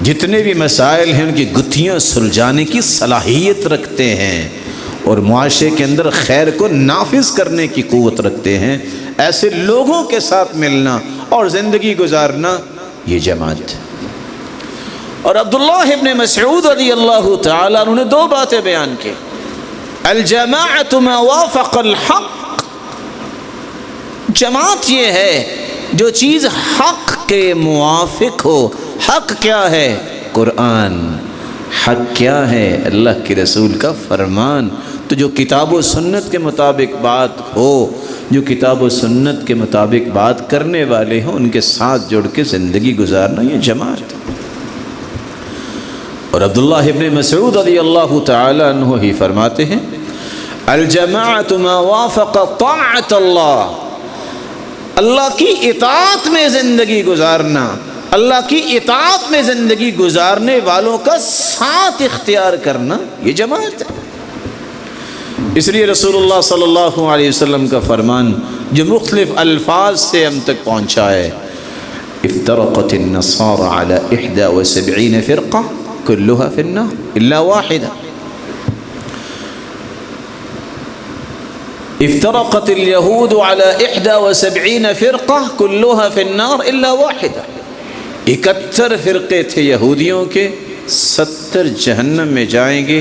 جتنے بھی مسائل ہیں ان کی گتھیاں سلجھانے کی صلاحیت رکھتے ہیں اور معاشرے کے اندر خیر کو نافذ کرنے کی قوت رکھتے ہیں۔ ایسے لوگوں کے ساتھ ملنا اور زندگی گزارنا یہ جماعت ہے۔ اور عبداللہ ابن مسعود رضی اللہ تعالیٰ عنہ نے 2 باتیں بیان کی، الجماعت ما وافق الحق، جماعت یہ ہے جو چیز حق کے موافق ہو۔ حق کیا ہے؟ قرآن، حق کیا ہے؟ اللہ کے رسول کا فرمان۔ تو جو کتاب و سنت کے مطابق بات ہو، جو کتاب و سنت کے مطابق بات کرنے والے ہوں، ان کے ساتھ جڑ کے زندگی گزارنا یہ جماعت۔ اور عبداللہ ابن مسعود رضی اللہ تعالی عنہ ہی فرماتے ہیں الجماعت ما وافق طاعت اللہ، اللہ کی اطاعت میں زندگی گزارنا، اللہ کی اطاعت میں زندگی گزارنے والوں کا ساتھ اختیار کرنا یہ جماعت ہے۔ اس لیے رسول اللہ صلی اللہ علیہ وسلم کا فرمان جو مختلف الفاظ سے ہم تک پہنچا ہے، افترقت النصارى على 71 فرقة كلها في النار الا واحدة، افترقت اليهود على 71 فرقة كلها في النار الا واحدة، 71 فرقے تھے یہودیوں کے، 70 جہنم میں جائیں گے،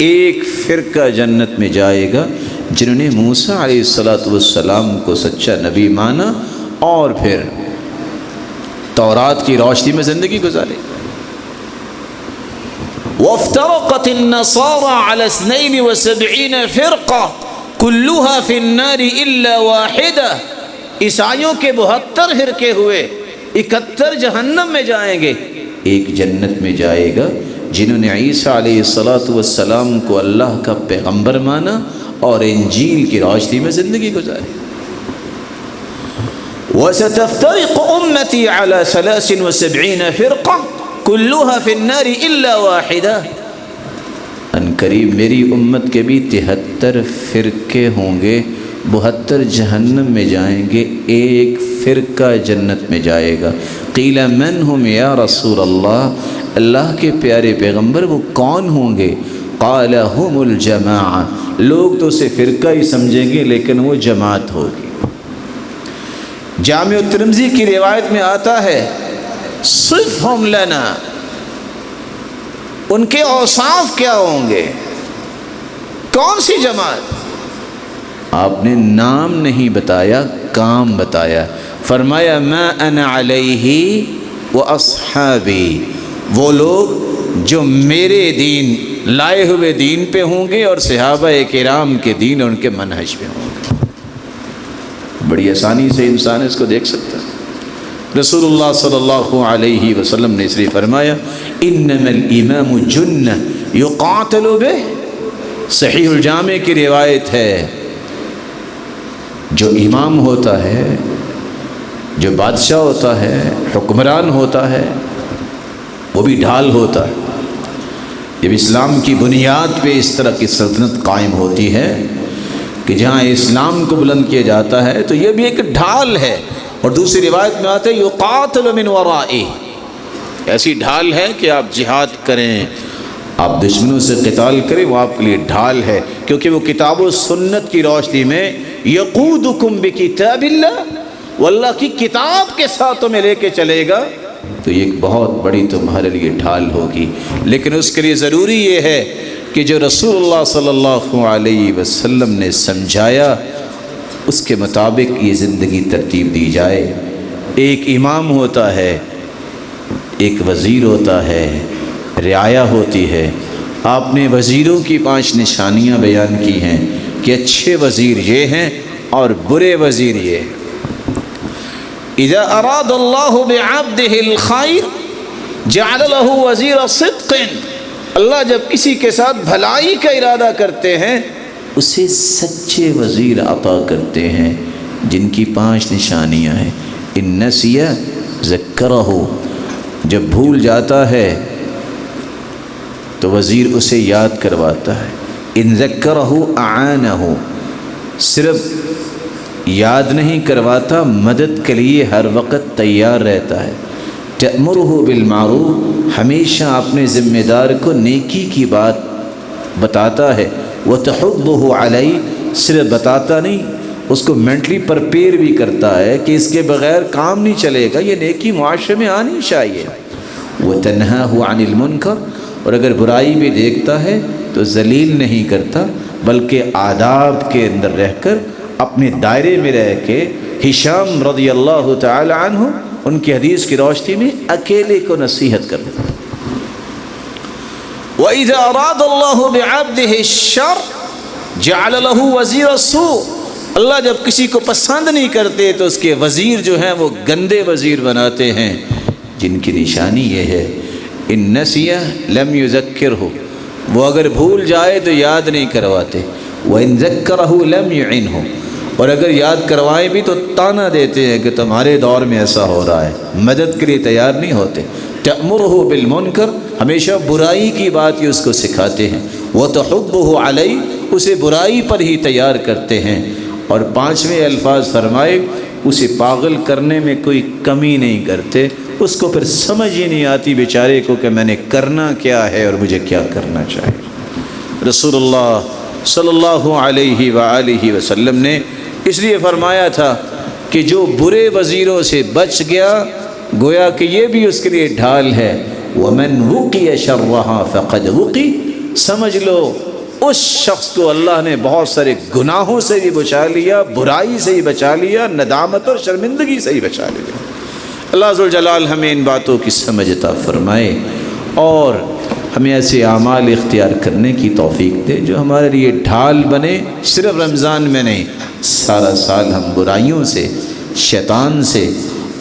ایک فرقہ جنت میں جائے گا جنہوں نے موسیٰ علیہ السلام کو سچا نبی مانا اور پھر تورات کی روشنی میں زندگی گزاری۔ وافترقت النصارى على 72 فرقة كلها في النار الا واحدة، عیسائیوں کے 72 فرقے ہوئے، 71 جہنم میں جائیں گے، ایک جنت میں جائے گا جنہوں نے عیسیٰ علیہ السلام کو اللہ کا پیغمبر مانا اور انجیل کی روشنی میں زندگی گزاری۔ وَسَتَفْتَرِقُ أُمَّتِي عَلَى 73 فرقة كلها في النار إلا واحدة، ان قریب میری امت کے بھی 73 فرقے ہوں گے، 72 جہنم میں جائیں گے، ایک فرقہ جنت میں جائے گا۔ قیل من ہم یا رسول اللہ، اللہ کے پیارے پیغمبر وہ کون ہوں گے؟ قال هم الجماعہ، لوگ تو اسے فرقہ ہی سمجھیں گے لیکن وہ جماعت ہوگی۔ جامع ترمذی کی روایت میں آتا ہے صفہم لنا، ان کے اوصاف کیا ہوں گے؟ کون سی جماعت؟ آپ نے نام نہیں بتایا، کام بتایا، فرمایا ما انا علیہ واصحابی، وہ لوگ جو میرے دین لائے ہوئے دین پہ ہوں گے اور صحابہ کرام کے دین اور ان کے منہج پہ ہوں گے۔ بڑی آسانی سے انسان اس کو دیکھ سکتا ہے۔ رسول اللہ صلی اللہ علیہ وسلم نے اس لیے فرمایا انما الامام جنہ یقاتل بہ، صحیح الجامع کی روایت ہے جو امام ہوتا ہے، جو بادشاہ ہوتا ہے، حکمران ہوتا ہے، وہ بھی ڈھال ہوتا ہے۔ جب اسلام کی بنیاد پہ اس طرح کی سلطنت قائم ہوتی ہے کہ جہاں اسلام کو بلند کیا جاتا ہے تو یہ بھی ایک ڈھال ہے۔ اور دوسری روایت میں آتا ہے یقاتل من ورائہ، ایسی ڈھال ہے کہ آپ جہاد کریں، آپ دشمنوں سے قتال کریں، وہ آپ کے لیے ڈھال ہے، کیونکہ وہ کتاب و سنت کی روشنی میں یقودکم بکتاب اللہ، وہ اللہ کی کتاب کے ساتھ تمہیں لے کے چلے گا، تو یہ ایک بہت بڑی تمہارے لیے ڈھال ہوگی۔ لیکن اس کے لیے ضروری یہ ہے کہ جو رسول اللہ صلی اللہ علیہ وسلم نے سمجھایا اس کے مطابق یہ زندگی ترتیب دی جائے۔ ایک امام ہوتا ہے، ایک وزیر ہوتا ہے، رعایا ہوتی ہے۔ آپ نے وزیروں کی 5 نشانیاں بیان کی ہیں کہ اچھے وزیر یہ ہیں اور برے وزیر یہ ہیں۔ اذا اراد اللہ بعبدہ الخیر جعل له وزیر صدق، اللہ جب کسی کے ساتھ بھلائی کا ارادہ کرتے ہیں اسے سچے وزیر عطا کرتے ہیں، جن کی 5 نشانیاں ہیں۔ ان نسی ذکرہ، جب بھول جاتا ہے تو وزیر اسے یاد کرواتا ہے۔ ان ذکرہ اعانہ، صرف یاد نہیں کرواتا، مدد کے لیے ہر وقت تیار رہتا ہے۔ تأمرہ بالمعروف، ہمیشہ اپنے ذمہ دار کو نیکی کی بات بتاتا ہے۔ وتحضہ علیہ، صرف بتاتا نہیں، اس کو مینٹلی پرپیئر بھی کرتا ہے کہ اس کے بغیر کام نہیں چلے گا، یہ نیکی معاشرے میں آنی چاہیے۔ وتنہاہ عن المنکر، اور اگر برائی بھی دیکھتا ہے تو ذلیل نہیں کرتا، بلکہ آداب کے اندر رہ کر اپنے دائرے میں رہ کے، ہشام رضی اللہ تعالی عنہ ان کی حدیث کی روشنی میں اکیلے کو نصیحت کرتا۔ وَإِذَا أَرَادَ اللَّهُ بِعَبْدِهِ الشَّرَّ جَعَلَ لَهُ وَزِيرَ السُّوءِ، اللہ جب کسی کو پسند نہیں کرتے تو اس کے وزیر جو ہیں وہ گندے وزیر بناتے ہیں، جن کی نشانی یہ ہے ان نسیہ لم یذکرہ، وہ اگر بھول جائے تو یاد نہیں کرواتے، وَإِن ذَكَّرَهُ لَمْ يُعِنْهُ، اور اگر یاد کروائیں بھی تو تانا دیتے ہیں کہ تمہارے دور میں ایسا ہو رہا ہے، مدد کے لیے تیار نہیں ہوتے۔ تأمرہ بالمنکر، ہمیشہ برائی کی بات یہ اس کو سکھاتے ہیں، وتحضہ علیہ، اسے برائی پر ہی تیار کرتے ہیں، اور پانچویں الفاظ فرمائے اسے پاگل کرنے میں کوئی کمی نہیں کرتے، اس کو پھر سمجھ ہی نہیں آتی بیچارے کو کہ میں نے کرنا کیا ہے اور مجھے کیا کرنا چاہیے۔ رسول اللہ صلی اللہ علیہ وآلہ وسلم نے اس لیے فرمایا تھا کہ جو برے وزیروں سے بچ گیا گویا کہ یہ بھی اس کے لیے ڈھال ہے، وَمَنْ وُقِيَ شَرَّهَا فَقَدْ وُقِي، سمجھ لو اس شخص کو اللہ نے بہت سارے گناہوں سے بھی بچا لیا، برائی سے ہی بچا لیا، ندامت اور شرمندگی سے ہی بچا لیا۔ اللہ ذوالجلال ہمیں ان باتوں کی سمجھ عطا فرمائے اور ہمیں ایسے اعمال اختیار کرنے کی توفیق دے جو ہمارے لیے ڈھال بنے، صرف رمضان میں نہیں، سارا سال ہم برائیوں سے، شیطان سے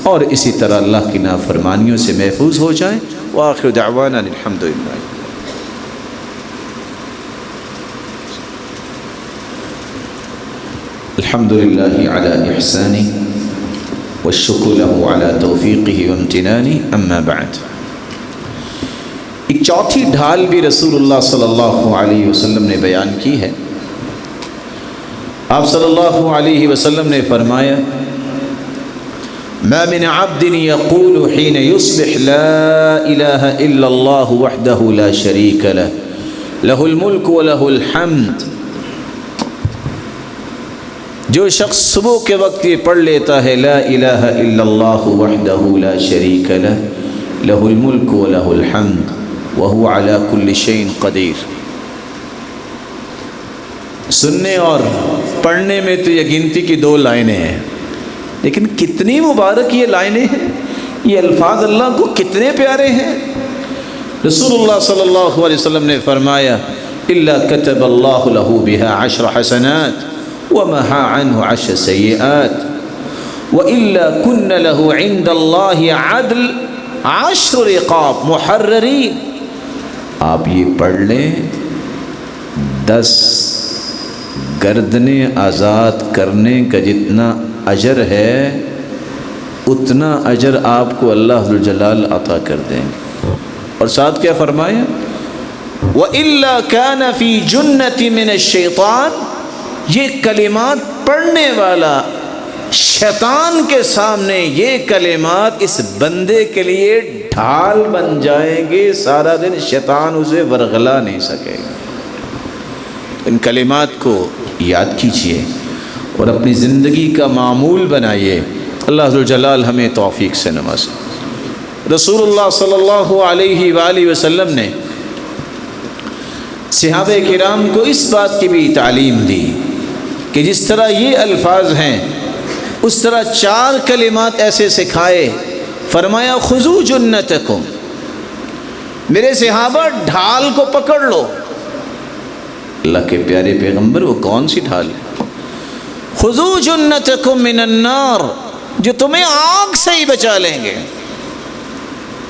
اور اسی طرح اللہ کی نافرمانیوں سے محفوظ ہو جائیں۔ وآخر دعوانا الحمدللہ۔ الحمدللہ علی احسانہ والشکر له علی توفیقہ وامتنانہ، اما بعد۔ ایک چوتھی ڈھال بھی رسول اللہ صلی اللہ علیہ وسلم نے بیان کی ہے۔ آپ صلی اللہ علیہ وسلم نے فرمایا ما من عبد يقول حين يصبح لا إله إلا الله وحده لا شريك له له الملك وله الحمد، جو شخص صبح کے وقت یہ پڑھ لیتا ہے لا الہ الا اللہ وحدہ لا شریک لہ لہ الملک ولہ الحمد وہو علی کل شیء قدیر، سننے اور پڑھنے میں تو یہ گنتی کی 2 لائنیں ہیں، لیکن کتنی مبارک یہ لائنیں ہیں، یہ الفاظ اللہ کو کتنے پیارے ہیں۔ رسول اللہ صلی اللہ علیہ وسلم نے فرمایا الا كتب اللہ له بها 10 حسنات ومحى عنه 10 سيئات وإلا كن له عند الله عدل 10 رقاب محررین۔ آپ یہ پڑھ لیں 10 گردنیں آزاد کرنے کا جتنا اجر ہے اتنا اجر آپ کو اللہ ذوالجلال عطا کر دیں گے۔ اور ساتھ کیا فرمایا وَإِلَّا كَانَ فِي جُنَّةٍ مِّنَ الشَّيْطَانِ، یہ کلمات پڑھنے والا شیطان کے سامنے یہ کلمات اس بندے کے لیے ڈھال بن جائیں گے، سارا دن شیطان اسے ورغلا نہیں سکے گا۔ ان کلمات کو یاد کیجئے اور اپنی زندگی کا معمول بنائیے، اللہ ذوالجلال ہمیں توفیق سے نوازے۔ رسول اللہ صلی اللہ علیہ وآلہ وسلم نے صحابہ کرام کو اس بات کی بھی تعلیم دی کہ جس طرح یہ الفاظ ہیں اس طرح 4 کلمات ایسے سکھائے، فرمایا خذو جنتکم، میرے صحابہ ڈھال کو پکڑ لو۔ اللہ کے پیارے پیغمبر وہ کون سی ڈھال ہے؟ خذو جنتکم من النار، جو تمہیں آگ سے ہی بچا لیں گے۔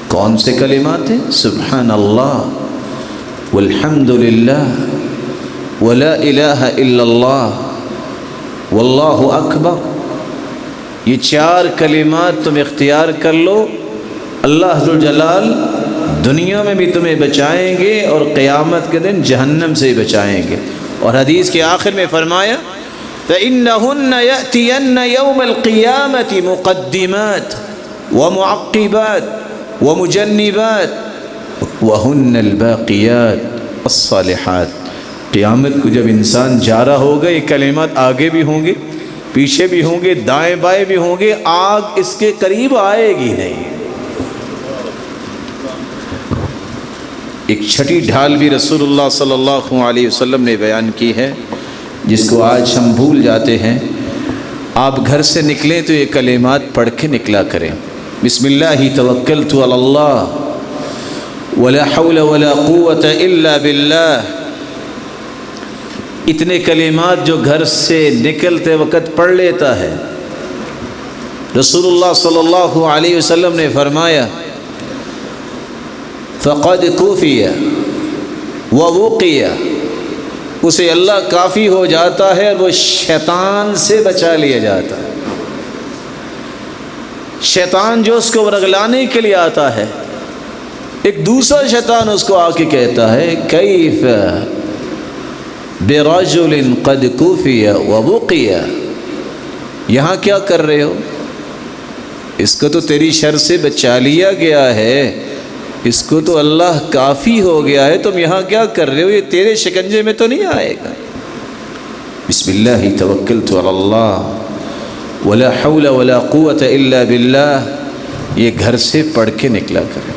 کون سے کلمات ہیں؟ سبحان اللہ والحمد للہ ولا الہ الا اللہ واللہ اکبر، یہ 4 کلمات تم اختیار کر لو، اللہ ذوالجلال دنیا میں بھی تمہیں بچائیں گے اور قیامت کے دن جہنم سے ہی بچائیں گے۔ اور حدیث کے آخر میں فرمایا فَإِنَّهُنَّ يَأْتِيَنَّ يَوْمَ الْقِيَامَةِ مُقَدِّمَاتٍ وَمُعَقِّبَاتٍ وَمُجَنِّبَاتٍ وَهُنَّ الْبَاقِيَاتِ الصَّالِحَاتِ، قیامت کو جب انسان جا رہا ہوگا یہ کلمات آگے بھی ہوں گے، پیچھے بھی ہوں گے، دائیں بائیں بھی ہوں گے، آگ اس کے قریب آئے گی نہیں۔ ایک چھٹی ڈھال بھی رسول اللہ صلی اللہ علیہ وسلم نے بیان کی ہے جس کو آج ہم بھول جاتے ہیں۔ آپ گھر سے نکلیں تو یہ کلمات پڑھ کے نکلا کریں، بسم اللہ توکلت علی اللہ ولا حول ولا قوت الا باللہ، اتنے کلمات جو گھر سے نکلتے وقت پڑھ لیتا ہے، رسول اللہ صلی اللہ علیہ وسلم نے فرمایا فقد کفی ووقی، اسے اللہ کافی ہو جاتا ہے اور وہ شیطان سے بچا لیا جاتا ہے۔ شیطان جو اس کو ورگلانے کے لیے آتا ہے، ایک دوسرا شیطان اس کو آ کے کہتا ہے کیف برجل قد کفی ووقی، یہاں کیا کر رہے ہو؟ اس کو تو تیری شر سے بچا لیا گیا ہے، اس کو تو اللہ کافی ہو گیا ہے، تم یہاں کیا کر رہے ہو؟ یہ تیرے شکنجے میں تو نہیں آئے گا۔ بسم اللہ توکلت علی اللہ ولا حول ولا قوت الا باللہ، یہ گھر سے پڑھ کے نکلا کرے۔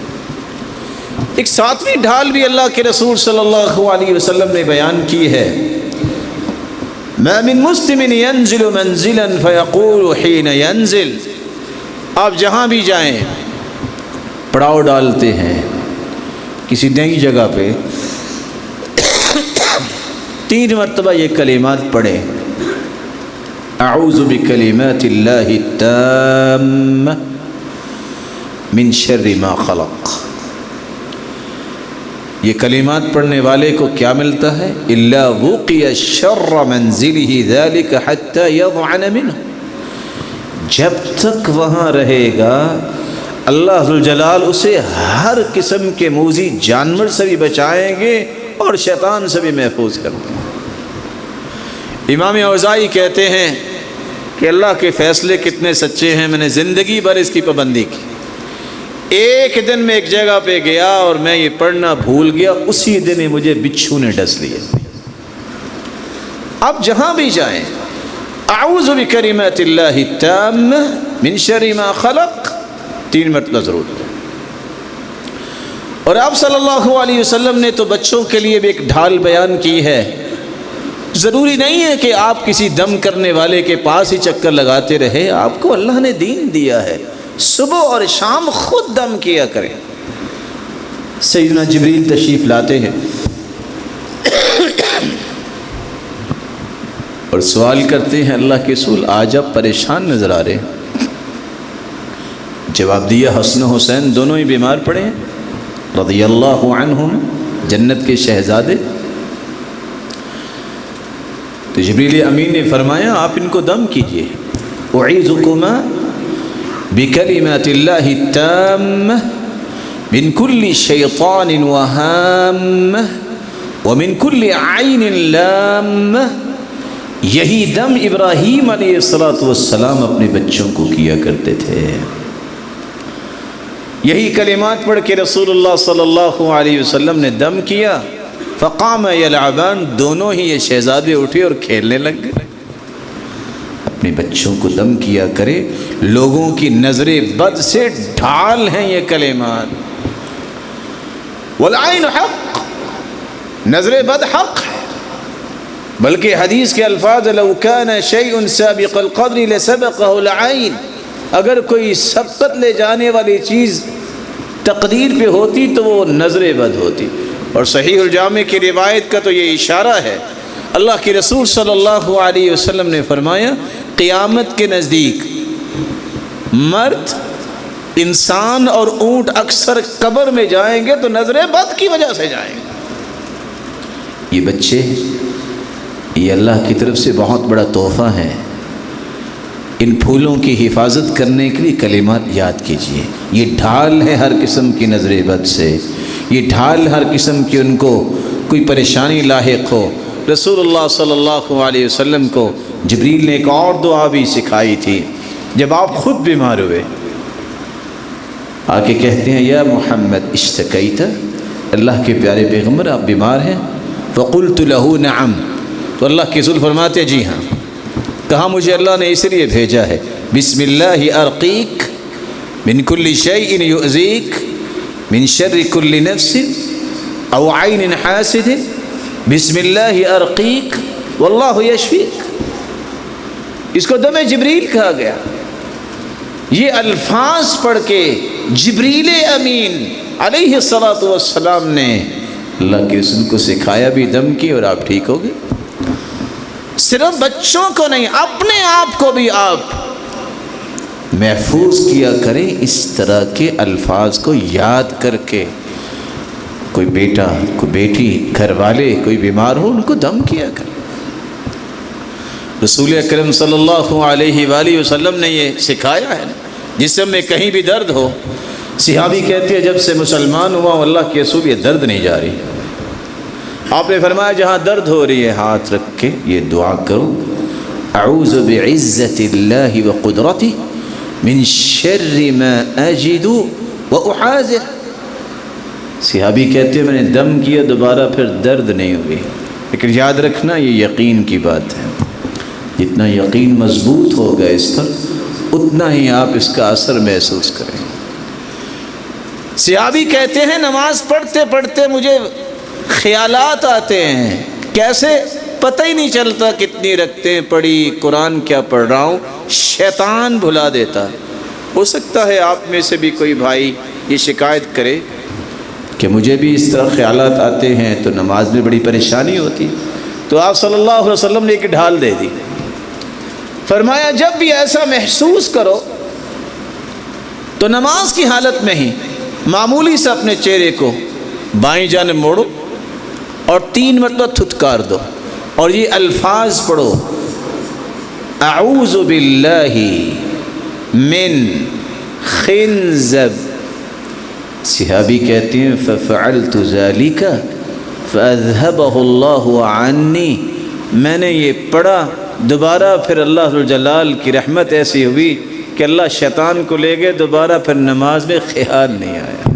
ایک ساتویں ڈھال بھی اللہ کے رسول صلی اللہ علیہ وسلم نے بیان کی ہے، ما من مسلم ينزل منزلا فيقول حين ينزل، آپ جہاں بھی جائیں پڑاؤ ڈالتے ہیں کسی نئی جگہ پہ، 3 مرتبہ یہ کلمات پڑھیں، اعوذ بکلمات اللہ التامہ من شر ما خلق۔ یہ کلمات پڑھنے والے کو کیا ملتا ہے؟ الا وقی شر منزلہ ذلک حتی یضعن منہ، جب تک وہاں رہے گا اللہ ذوالجلال اسے ہر قسم کے موذی جانور سے بھی بچائیں گے اور شیطان سے بھی محفوظ کر دیں گے۔ امام اوزاعی کہتے ہیں کہ اللہ کے فیصلے کتنے سچے ہیں، میں نے زندگی بھر اس کی پابندی کی، ایک دن میں ایک جگہ پہ گیا اور میں یہ پڑھنا بھول گیا، اسی دن ہی مجھے بچھو نے ڈس لیا۔ اب جہاں بھی جائیں اعوذ بکلمات اللہ التامہ من شر ما خلق 3 مرتبہ ضرور۔ اور آپ صلی اللہ علیہ وسلم نے تو بچوں کے لیے بھی ایک ڈھال بیان کی ہے، ضروری نہیں ہے کہ آپ کسی دم کرنے والے کے پاس ہی چکر لگاتے رہے، آپ کو اللہ نے دین دیا ہے، صبح اور شام خود دم کیا کریں۔ سیدنا جبریل تشریف لاتے ہیں اور سوال کرتے ہیں اللہ کے رسول آج آپ پریشان نظر آ رہے ہیں۔ جواب دیا حسن و حسین دونوں ہی بیمار پڑے ہیں رضی اللہ عنہم، جنت کے شہزادے۔ تو جبریل امین نے فرمایا آپ ان کو دم کیجئے، اعیذکما بکلمات اللہ التامہ من کل شیطان وہامہ ومن کل عین لامہ۔ یہی دم ابراہیم علیہ السلام اپنے بچوں کو کیا کرتے تھے، یہی کلمات پڑھ کے رسول اللہ صلی اللہ علیہ وسلم نے دم کیا، فقام یلعبان، دونوں ہی یہ شہزادے اٹھے اور کھیلنے لگ گئے۔ اپنے بچوں کو دم کیا کرے، لوگوں کی نظر بد سے ڈھال ہیں یہ کلمات۔ والعین حق، نظر بد حق ہے، بلکہ حدیث کے الفاظ لو کان شیء سابق القدر لسبقہ العین، اگر کوئی سبقت لے جانے والی چیز تقدیر پہ ہوتی تو وہ نظر بد ہوتی۔ اور صحیح الجامع کی روایت کا تو یہ اشارہ ہے، اللہ کے رسول صلی اللہ علیہ وسلم نے فرمایا قیامت کے نزدیک مرد، انسان اور اونٹ اکثر قبر میں جائیں گے تو نظر بد کی وجہ سے جائیں گے۔ یہ بچے یہ اللہ کی طرف سے بہت بڑا تحفہ ہے، ان پھولوں کی حفاظت کرنے کے لیے کلمات یاد کیجئے، یہ ڈھال ہے ہر قسم کی نظر بد سے، یہ ڈھال ہر قسم کی ان کو کوئی پریشانی لاحق ہو۔ رسول اللہ صلی اللہ علیہ وسلم کو جبریل نے ایک اور دعا بھی سکھائی تھی، جب آپ خود بیمار ہوئے آ کے کہتے ہیں یا محمد اشتکیت، اللہ کے پیارے پیغمبر آپ بیمار ہیں؟ فقلت له نعم، تو اللہ کے رسول فرماتے جی ہاں، کہا مجھے اللہ نے اس لیے بھیجا ہے بسم اللہ ارقیک من کل شیء یؤذیک من شر کل نفس او عین حاسد بسم اللہ ارقیک واللہ یشفیک۔ اس کو دم جبریل کہا گیا۔ یہ الفاظ پڑھ کے جبریل امین علیہ الصلوۃ والسلام نے اللہ کے رسول کو سکھایا بھی دم کی اور آپ ٹھیک ہو گئے۔ صرف بچوں کو نہیں، اپنے آپ کو بھی آپ محفوظ کیا کریں اس طرح کے الفاظ کو یاد کر کے۔ کوئی بیٹا، کوئی بیٹی، گھر والے کوئی بیمار ہو، ان کو دم کیا کریں۔ رسول اکرم صلی اللہ علیہ وآلہ وسلم نے یہ سکھایا ہے نا۔ جسم میں کہیں بھی درد ہو، صحابی کہتے ہیں جب سے مسلمان ہوا اللہ کے رسول یہ درد نہیں جا رہی۔ آپ نے فرمایا جہاں درد ہو رہی ہے ہاتھ رکھ کے یہ دعا کرو، اعوذ بعزت اللہ وقدرتہ من شر ما اجد واحاذر۔ صحابی کہتے ہیں میں نے دم کیا دوبارہ پھر درد نہیں ہوئی، لیکن یاد رکھنا یہ یقین کی بات ہے، جتنا یقین مضبوط ہوگا اس پر اتنا ہی آپ اس کا اثر محسوس کریں۔ صحابی کہتے ہیں نماز پڑھتے پڑھتے مجھے خیالات آتے ہیں، کیسے پتہ ہی نہیں چلتا کتنی رکعتیں پڑھی، قرآن کیا پڑھ رہا ہوں، شیطان بھلا دیتا ہے۔ ہو سکتا ہے آپ میں سے بھی کوئی بھائی یہ شکایت کرے کہ مجھے بھی اس طرح خیالات آتے ہیں تو نماز میں بڑی پریشانی ہوتی، تو آپ صلی اللہ علیہ وسلم نے ایک ڈھال دے دی، فرمایا جب بھی ایسا محسوس کرو تو نماز کی حالت میں ہی معمولی سے اپنے چہرے کو بائیں جانب موڑو اور 3 مرتبہ تھتکار دو اور یہ الفاظ پڑھو، اعوذ باللہ من خنزب۔ صحابی کہتے ہیں ففعلت ذلك فاذهبه الله عني، میں نے یہ پڑھا دوبارہ پھر اللہ ذوالجلال کی رحمت ایسی ہوئی کہ اللہ شیطان کو لے گئے، دوبارہ پھر نماز میں خیال نہیں آیا۔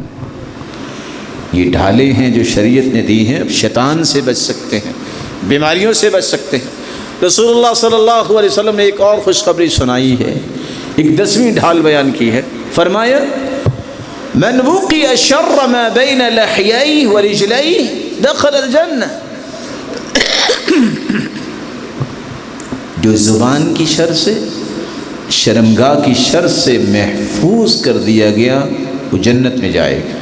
یہ ڈھالیں ہیں جو شریعت نے دی ہیں، اب شیطان سے بچ سکتے ہیں، بیماریوں سے بچ سکتے ہیں۔ رسول اللہ صلی اللہ علیہ وسلم نے ایک اور خوشخبری سنائی ہے، ایک 10ویں ڈھال بیان کی ہے، فرمایا من وقی شر ما بین لحییہ ورجلیہ دخل الجنہ۔ جو زبان کی شر سے، شرمگاہ کی شر سے محفوظ کر دیا گیا وہ جنت میں جائے گا۔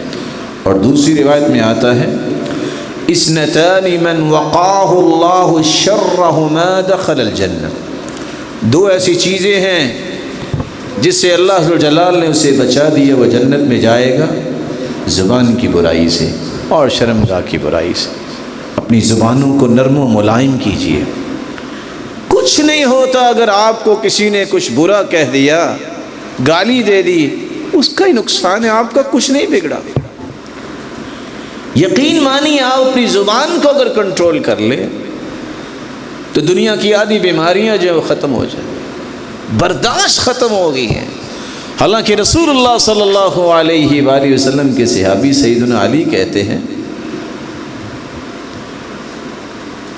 اور دوسری روایت میں آتا ہے اثنتان من وقاہ اللہ شرہما دخل الجنہ، 2 ایسی چیزیں ہیں جس سے اللہ ذوالجلال نے اسے بچا دیا وہ جنت میں جائے گا، زبان کی برائی سے اور شرمگاہ کی برائی سے۔ اپنی زبانوں کو نرم و ملائم کیجیے۔ کچھ نہیں ہوتا اگر آپ کو کسی نے کچھ برا کہہ دیا، گالی دے دی، اس کا ہی نقصان ہے، آپ کا کچھ نہیں بگڑا۔ یقین مانی آپ اپنی زبان کو اگر کنٹرول کر لے تو دنیا کی آدھی بیماریاں جو وہ ختم ہو جائیں، برداشت ختم ہو گئی ہیں۔ حالانکہ رسول اللہ صلی اللہ علیہ وآلہ وسلم کے صحابی سیدنا علی کہتے ہیں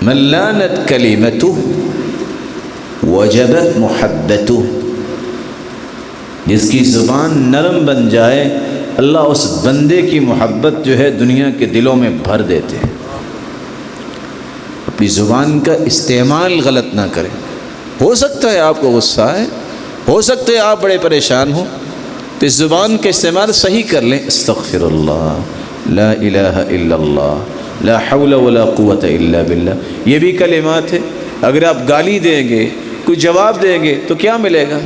من لانت کلمتہ وجبت محبتہ، جس کی زبان نرم بن جائے اللہ اس بندے کی محبت جو ہے دنیا کے دلوں میں بھر دیتے ہیں۔ اپنی زبان کا استعمال غلط نہ کریں۔ ہو سکتا ہے آپ کو غصہ ہے، ہو سکتا ہے آپ بڑے پریشان ہوں، تو اس زبان کا استعمال صحیح کر لیں۔ استغفر اللہ، لا الہ الا اللہ، لا حول ولا قوت الا باللہ، یہ بھی کلمات ہیں۔ اگر آپ گالی دیں گے، کوئی جواب دیں گے تو کیا ملے گا؟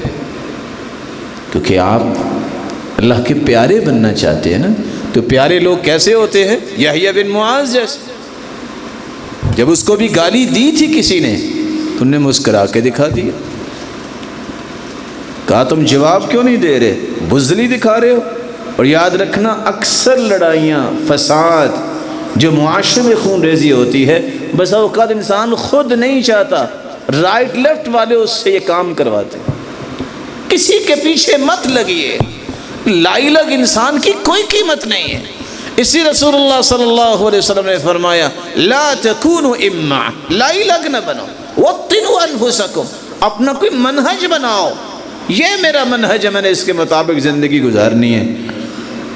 کیونکہ آپ اللہ کے پیارے بننا چاہتے ہیں نا، تو پیارے لوگ کیسے ہوتے ہیں؟ یحییٰ بن معاذ جیسے، جب اس کو بھی گالی دی تھی کسی نے تو انہوں نے مسکرا کے دکھا دیا، کہا تم جواب کیوں نہیں دے رہے، بزدلی دکھا رہے ہو۔ اور یاد رکھنا اکثر لڑائیاں، فساد جو معاشرے میں خون ریزی ہوتی ہے، بس اوقات انسان خود نہیں چاہتا، رائٹ لیفٹ والے اس سے یہ کام کرواتے ہیں۔ کسی کے پیچھے مت لگیے، لائی لگ انسان کی کوئی قیمت نہیں ہے۔ اسی رسول اللہ صلی اللہ علیہ وسلم نے فرمایا لا تکونوا اما، لائی لگ نہ بنو، وطنوا انفسکم، اپنا کوئی منہج بناؤ، یہ میرا منہج ہے، میں نے اس کے مطابق زندگی گزارنی ہے۔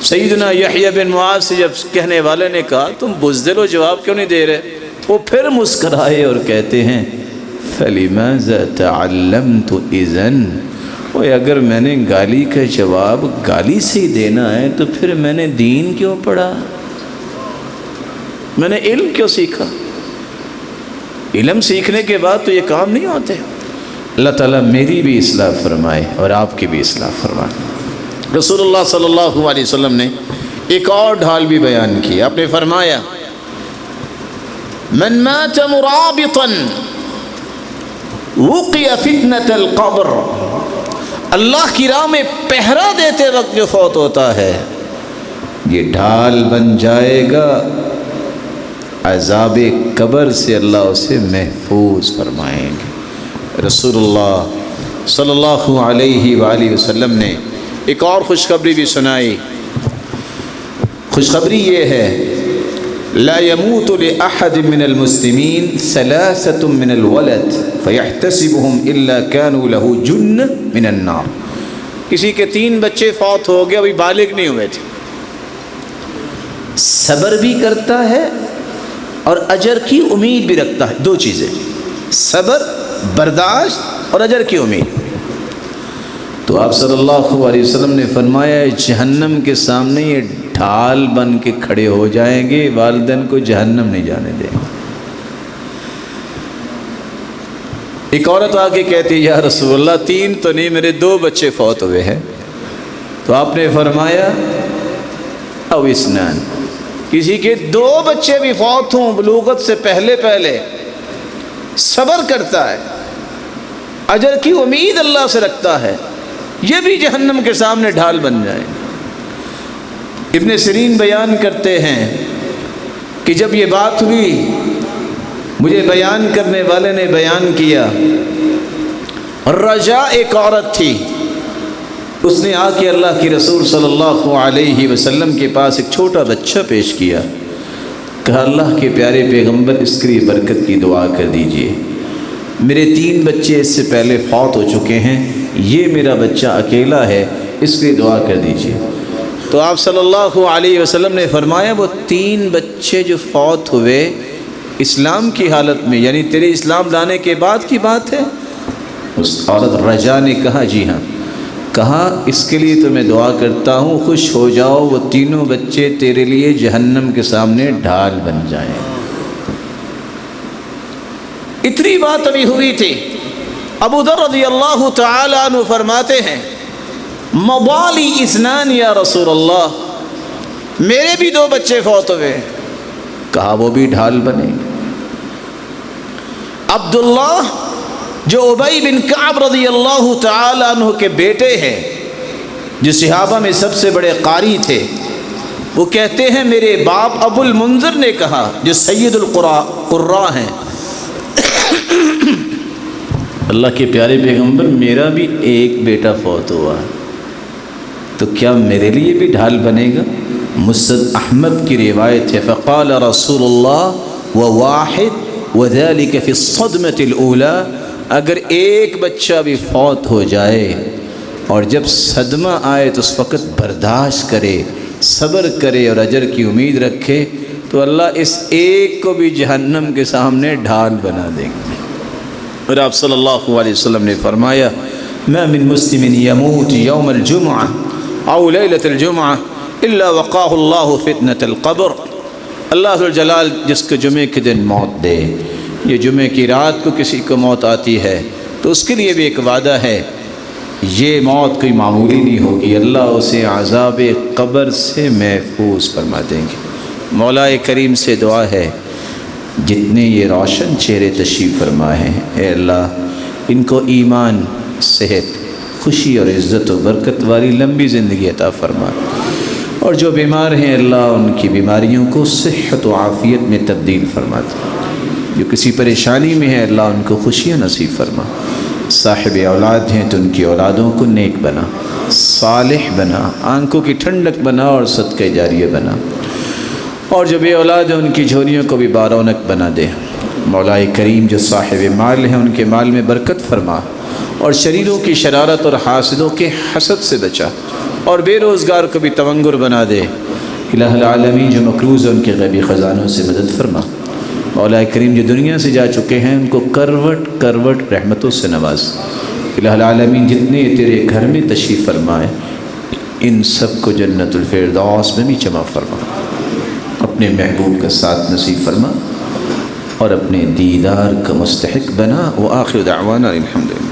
سیدنا یحییٰ بن معاذ سے جب کہنے والے نے کہا تم بزدل ہو، جواب کیوں نہیں دے رہے، وہ پھر مسکرائے اور کہتے ہیں فَلِمَاذَا تَعَلَّمْتُ إِذَنْ اوے اگر میں نے گالی کا جواب گالی سے ہی دینا ہے تو پھر میں نے دین کیوں پڑھا؟ میں نے علم کیوں سیکھا؟ علم سیکھنے کے بعد تو یہ کام نہیں ہوتے۔ اللہ تعالیٰ میری بھی اصلاح فرمائے اور آپ کی بھی اصلاح فرمائے۔ رسول اللہ صلی اللہ علیہ وسلم نے ایک اور ڈھال بھی بیان کی۔ آپ نے فرمایا من مات مرابطا وقی فتنة القبر، اللہ کی راہ میں پہرا دیتے وقت جو فوت ہوتا ہے یہ ڈھال بن جائے گا، عذاب قبر سے اللہ اسے محفوظ فرمائیں گے۔ رسول اللہ صلی اللہ علیہ وآلہ وسلم نے ایک اور خوشخبری بھی سنائی۔ خوشخبری یہ ہے لا يموت لأحد من المسلمين ثلاثة من الولد فيحتسبهم إلا كانوا له جنة من النار۔ کسی کے 3 بچے فوت ہو گئے، ابھی بالغ نہیں ہوئے تھے، صبر بھی کرتا ہے اور اجر کی امید بھی رکھتا ہے۔ 2 چیزیں، صبر، برداشت اور اجر کی امید۔ تو آپ صلی اللہ علیہ وسلم نے فرمایا جہنم کے سامنے یہ ڈھال بن کے کھڑے ہو جائیں گے، والدین کو جہنم نہیں جانے دیں گے۔ ایک عورت آ کے کہتی ہے یا رسول اللہ 3 تو نہیں، میرے 2 بچے فوت ہوئے ہیں۔ تو آپ نے فرمایا او اسنان، کسی کے 2 بچے بھی فوت ہوں بلوغت سے پہلے صبر کرتا ہے، اجر کی امید اللہ سے رکھتا ہے، یہ بھی جہنم کے سامنے ڈھال بن جائے۔ ابن سیرین بیان کرتے ہیں کہ جب یہ بات ہوئی مجھے بیان کرنے والے نے بیان کیا، رجا ایک عورت تھی، اس نے آ کے اللہ کے رسول صلی اللہ علیہ وسلم کے پاس ایک چھوٹا بچہ پیش کیا، کہا اللہ کے پیارے پیغمبر اس کے لیے برکت کی دعا کر دیجئے، میرے 3 بچے اس سے پہلے فوت ہو چکے ہیں، یہ میرا بچہ اکیلا ہے، اس کے لیے دعا کر دیجئے۔ تو آپ صلی اللہ علیہ وسلم نے فرمایا وہ 3 بچے جو فوت ہوئے اسلام کی حالت میں، یعنی تیرے اسلام لانے کے بعد کی بات ہے؟ اس عورت رجا نے کہا جی ہاں۔ کہا اس کے لیے تو میں دعا کرتا ہوں خوش ہو جاؤ وہ 3 بچے تیرے لیے جہنم کے سامنے ڈھال بن جائیں۔ اتنی بات ابھی ہوئی تھی، ابو ذر رضی اللہ تعالی عنہ فرماتے ہیں موالی اسنان یا رسول اللہ، میرے بھی 2 بچے فوت ہوئے۔ کہا وہ بھی ڈھال بنے گے۔ عبداللہ جو ابی بن کعب رضی اللہ تعالی عنہ کے بیٹے ہیں، جو صحابہ میں سب سے بڑے قاری تھے، وہ کہتے ہیں میرے باپ ابو المنذر نے کہا، جو سید القراء ہیں، اللہ کے پیارے پیغمبر میرا بھی ایک بیٹا فوت ہوا تو کیا میرے لیے بھی ڈھال بنے گا؟ مسند احمد کی روایت ہے فقال رسول اللہ وواحد وذلك في الصدمة الأولى، اگر ایک بچہ بھی فوت ہو جائے اور جب صدمہ آئے تو اس وقت برداشت کرے، صبر کرے اور اجر کی امید رکھے تو اللہ اس ایک کو بھی جہنم کے سامنے ڈھال بنا دیں گے۔ اور آپ صلی اللہ علیہ وسلم نے فرمایا ما من مسلم يموت يوم الجمعة او ليلة الجمعة الا وقاه الله فتنة القبر، اللہ ذو الجلال جس کو جمعے کے دن موت دے، یہ جمعے کی رات کو کسی کو موت آتی ہے تو اس کے لیے بھی ایک وعدہ ہے، یہ موت کوئی معمولی نہیں ہوگی، اللہ اسے عذاب قبر سے محفوظ فرما دیں گے۔ مولا کریم سے دعا ہے جتنے یہ روشن چہرے تشریف فرما ہیں، اے اللہ ان کو ایمان، صحت، خوشی اور عزت و برکت والی لمبی زندگی عطا فرما، اور جو بیمار ہیں اللہ ان کی بیماریوں کو صحت و عافیت میں تبدیل فرما دے، جو کسی پریشانی میں ہے اللہ ان کو خوشیاں نصیب فرما، صاحب اولاد ہیں تو ان کی اولادوں کو نیک بنا، صالح بنا، آنکھوں کی ٹھنڈک بنا اور صدقہ جاریہ بنا، اور جو بے اولاد ہیں ان کی جھولیوں کو بھی بارونق بنا دے۔ مولا کریم جو صاحب مال ہیں ان کے مال میں برکت فرما، اور شریروں کی شرارت اور حاسدوں کے حسد سے بچا، اور بے روزگار کو بھی تونگر بنا دے۔ الہ العالمین جو مقروض ہیں ان کے غیبی خزانوں سے مدد فرما، مولا کریم جو دنیا سے جا چکے ہیں ان کو کروٹ کروٹ رحمتوں سے نواز، الہ العالمین جتنے تیرے گھر میں تشریف فرمائے ان سب کو جنت الفردوس میں بھی جمع فرما، اپنے محبوب کا ساتھ نصیب فرما اور اپنے دیدار کا مستحق بنا۔ وآخر دعوانا الحمدللہ۔